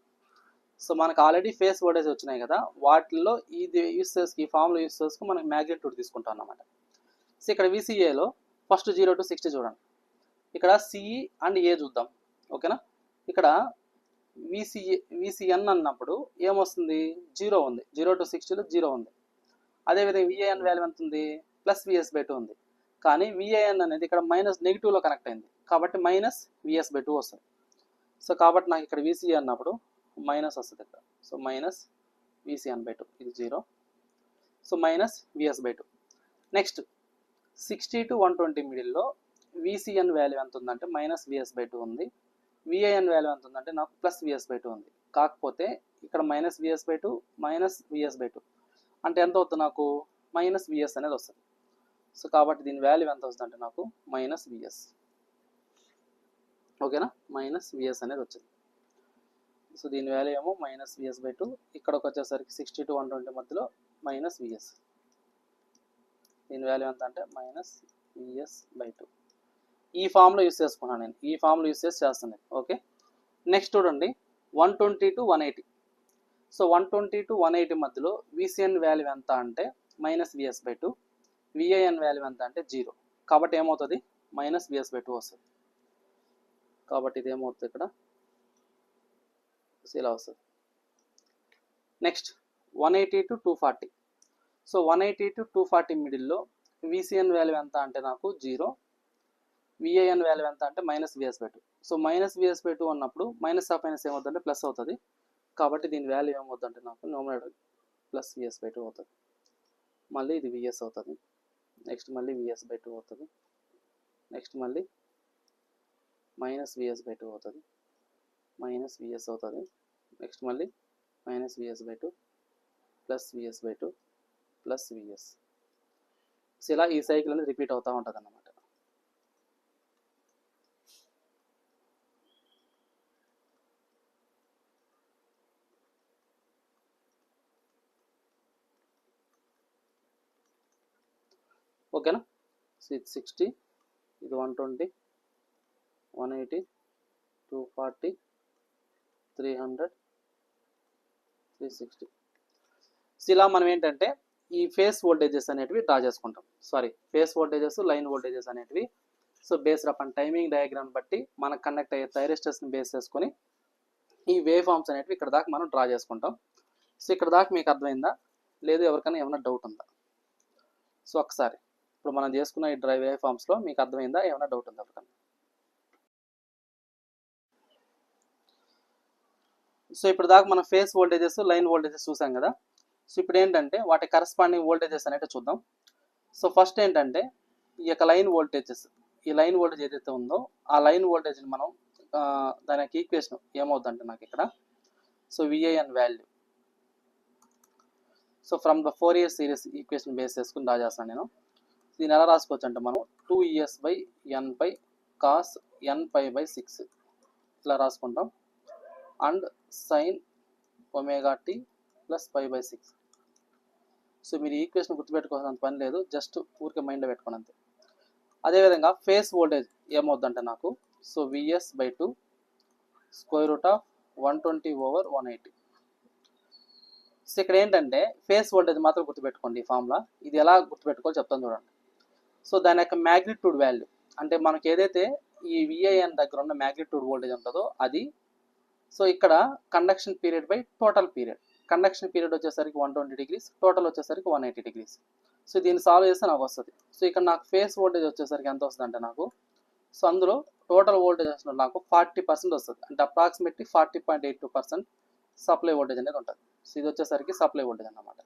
సో మనకు ఆల్రెడీ ఫేస్ వోల్టేజ్ వచ్చినాయి కదా, వాటిల్లో ఇది యూస్ చేసుకు, ఈ ఫామ్లో యూస్ చేసుకు మనకి మ్యాగ్నిట్యూడ్ తీసుకుంటాం అన్నమాట. సో ఇక్కడ విసిఏలో ఫస్ట్ 0 to 60 చూడండి. ఇక్కడ సిఈ అండ్ ఏ చూద్దాం. ఓకేనా. ఇక్కడ విసిఎన్ అన్నప్పుడు ఏమొస్తుంది? 0 ఉంది. 0 to 60లో 0 ఉంది. అదేవిధంగా విఏఎన్ వాల్యూ ఎంత ఉంది? ప్లస్ విఎస్ బై 2 ఉంది. కానీ విఏఎన్ అనేది ఇక్కడ మైనస్ నెగిటివ్లో కనెక్ట్ అయింది కాబట్టి మైనస్ విఎస్ బై 2 వస్తుంది. సో కాబట్టి నాకు ఇక్కడ విసిఏ అన్నప్పుడు మైనస్ వస్తుంది ఇక్కడ. సో మైనస్ విసిఎన్ బై 2, ఇది 0. So minus VS by 2. Next 60 to 120 మిడిల్లో విసిఎన్ వాల్యూ ఎంత ఉందంటే మైనస్ విఎస్ బై 2 ఉంది. విఏఎన్ వాల్యూ ఎంత ఉందంటే నాకు ప్లస్ విఎస్ బై 2 ఉంది. కాకపోతే ఇక్కడ minus VS by 2 minus VS by 2 అంటే ఎంత అవుతుంది? నాకు మైనస్ విఎస్ అనేది వస్తుంది. సో కాబట్టి దీని వాల్యూ ఎంత వస్తుంది అంటే నాకు మైనస్ విఎస్. ఓకేనా. మైనస్ విఎస్ అనేది వచ్చింది. సో దీని వాల్యూ ఏమో మైనస్ విఎస్ బై 2, ఇక్కడికి వచ్చేసరికి 60 to 120 మధ్యలో మైనస్ విఎస్. దీని వాల్యూ ఎంత అంటే మైనస్ విఎస్ బై 2. ఈ ఫామ్లో యూస్ చేసుకున్నాను నేను, ఈ ఫామ్లో యూస్ చేసి చేస్తున్నాను. ఓకే. నెక్స్ట్ చూడండి 120 to 180. సో 120 to 180 మధ్యలో విసిఎన్ వాల్యూ ఎంత అంటే minus VS by 2, VAN value ఎంత అంటే 0. కాబట్టి ఏమవుతుంది? మైనస్ విఎస్ బై 2 వస్తుంది. కాబట్టి ఇది ఏమవుతుంది ఇక్కడ? ఇలా వస్తుంది. Next 180 to 240. సో 180 to 240 మిడిల్లో విసిఎన్ వాల్యూ ఎంత అంటే నాకు 0, విఏఎన్ వాల్యూ ఎంత అంటే minus VS by 2. So minus VS by 2 అన్నప్పుడు మైనస్ ఆఫ్ మైనస్ ఏమవుతుందంటే ప్లస్ అవుతుంది. కాబట్టి దీని వాల్యూ ఏమవుతుందంటే నాకు న్యూమరేటర్ ప్లస్ విఎస్ బై 2 అవుతుంది. మళ్ళీ ఇది విఎస్ అవుతుంది. నెక్స్ట్ మళ్ళీ విఎస్ బై 2 అవుతుంది. నెక్స్ట్ మళ్ళీ మైనస్ విఎస్ బై 2 అవుతుంది. మైనస్ విఎస్ అవుతుంది. నెక్స్ట్ మళ్ళీ minus VS by 2 plus VS by 2 plus VS. So ఇలా ఈ సైకిల్ అనేది రిపీట్ అవుతూ ఉంటుంది అన్నమాట. ఓకేనా. సో ఇది 60, ఇది 120, 180, 240, 300, 360. సో ఇలా మనం ఏంటంటే ఈ ఫేస్ వోల్టేజెస్ అనేటివి డ్రా చేసుకుంటాం. ఫేస్ వోల్టేజెస్, లైన్ వోల్టేజెస్ అనేటివి so based upon timing diagram బట్టి మనకు కనెక్ట్ అయ్యే థైరిస్టర్స్ని బేస్ చేసుకొని ఈ వేవ్ ఫామ్స్ అనేటివి ఇక్కడ దాకా మనం డ్రా చేసుకుంటాం. సో ఇక్కడ దాకా మీకు అర్థమైందా? లేదు ఎవరికైనా ఏమైనా డౌట్ ఉందా? సో ఒకసారి ఇప్పుడు మనం చేసుకున్న ఈ డ్రై వేవ్ ఫామ్స్లో మీకు అర్థమైందా? ఏమైనా డౌట్ ఉందా ఎవరికైనా? సో ఇప్పుడు దాకా మనం ఫేస్ వోల్టేజెస్, లైన్ వోల్టేజెస్ చూసాం కదా. సో ఇప్పుడు ఏంటంటే వాటి కరస్పాండింగ్ వోల్టేజెస్ అనేవి చూద్దాం. సో ఫస్ట్ ఏంటంటే ఈ యొక్క లైన్ వోల్టేజెస్, ఈ లైన్ వోల్టేజ్ ఏదైతే ఉందో ఆ లైన్ వోల్టేజ్ని మనం దాని యొక్క ఈక్వేషన్ ఏమవుతుందంటే నాకు ఇక్కడ so Van value. So from the Fourier series equation base చేసుకుని డ్రా చేస్తాను నేను. దీన్ని ఎలా రాసుకోవచ్చు అంటే మనం 2es by N pi cos N pi by 6 ఇట్లా రాసుకుంటాం. And sine omega T plus pi by 6. So మీరు ఈక్వేషన్ గుర్తుపెట్టుకోవాల్సిన పని లేదు, జస్ట్ ఊరికే మైండ్లో పెట్టుకోండి అంతే. అదేవిధంగా ఫేస్ వోల్టేజ్ ఏమవుద్దంటే నాకు so VS by 2 square root of 120/180. So ఇక్కడ ఏంటంటే ఫేస్ వోల్టేజ్ మాత్రం గుర్తుపెట్టుకోండి ఈ ఫార్ములా. ఇది ఎలా గుర్తుపెట్టుకోవాలో చెప్తాను చూడండి. సో దాని యొక్క మ్యాగ్నిట్యూడ్ వాల్యూ అంటే మనకి ఏదైతే ఈ విఐఎన్ దగ్గర ఉన్న మ్యాగ్నిట్యూడ్ వోల్టేజ్ ఉంటుందో అది సో ఇక్కడ conduction period by total period. Conduction period వచ్చేసరికి 120 degrees, టోటల్ వచ్చేసరికి 180 degrees. సో దీన్ని సాల్వ్ చేస్తే నాకు వస్తుంది. సో ఇక్కడ నాకు ఫేస్ వోల్టేజ్ వచ్చేసరికి ఎంత వస్తుంది అంటే నాకు, సో అందులో టోటల్ వోల్టేజ్ వచ్చిన నాకు 40% వస్తుంది, అంటే అప్రాక్సిమేట్లీ 40.82% సప్లై వోల్టేజ్ అనేది ఉంటుంది. సో ఇది వచ్చేసరికి సప్లై వోల్టేజ్ అన్నమాట.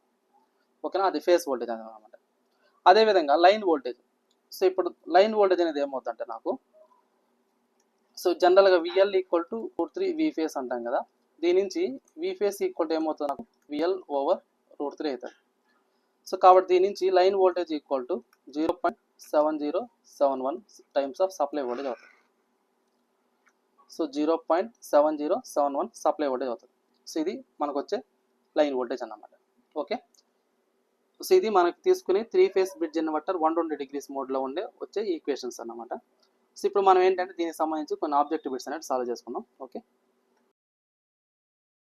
ఓకేనా, అది ఫేస్ వోల్టేజ్ అన్నమాట. అదేవిధంగా లైన్ వోల్టేజ్. సో ఇప్పుడు లైన్ వోల్టేజ్ అనేది ఏమవుతుందంటే నాకు, సో జనరల్గా VL equal to √3 V phase అంటాం కదా, దీని నుంచి వి ఫేస్ ఈక్వల్ టు ఏమవుతుంది నాకు విఎల్ ఓవర్ √3 అవుతుంది. సో కాబట్టి దీని నుంచి line voltage equal to 0.7071 times of supply voltage అవుతుంది. సో 0.7071 సప్లై వోల్టేజ్ అవుతుంది. సో ఇది మనకు వచ్చే లైన్ వోల్టేజ్ అన్నమాట. ఓకే, సో ఇది మనకి తీసుకుని 3 ఫేస్ బ్రిడ్జ్ ఇన్వర్టర్ 120 degrees మోడ్లో ఉండే వచ్చే ఈక్వేషన్స్ అన్నమాట. సో ఇప్పుడు మనం ఏంటంటే దీనికి సంబంధించి కొన్ని ఆబ్జెక్టివ్ బిట్స్ అనేది సాల్వ్ చేసుకుందాం. ఓకే.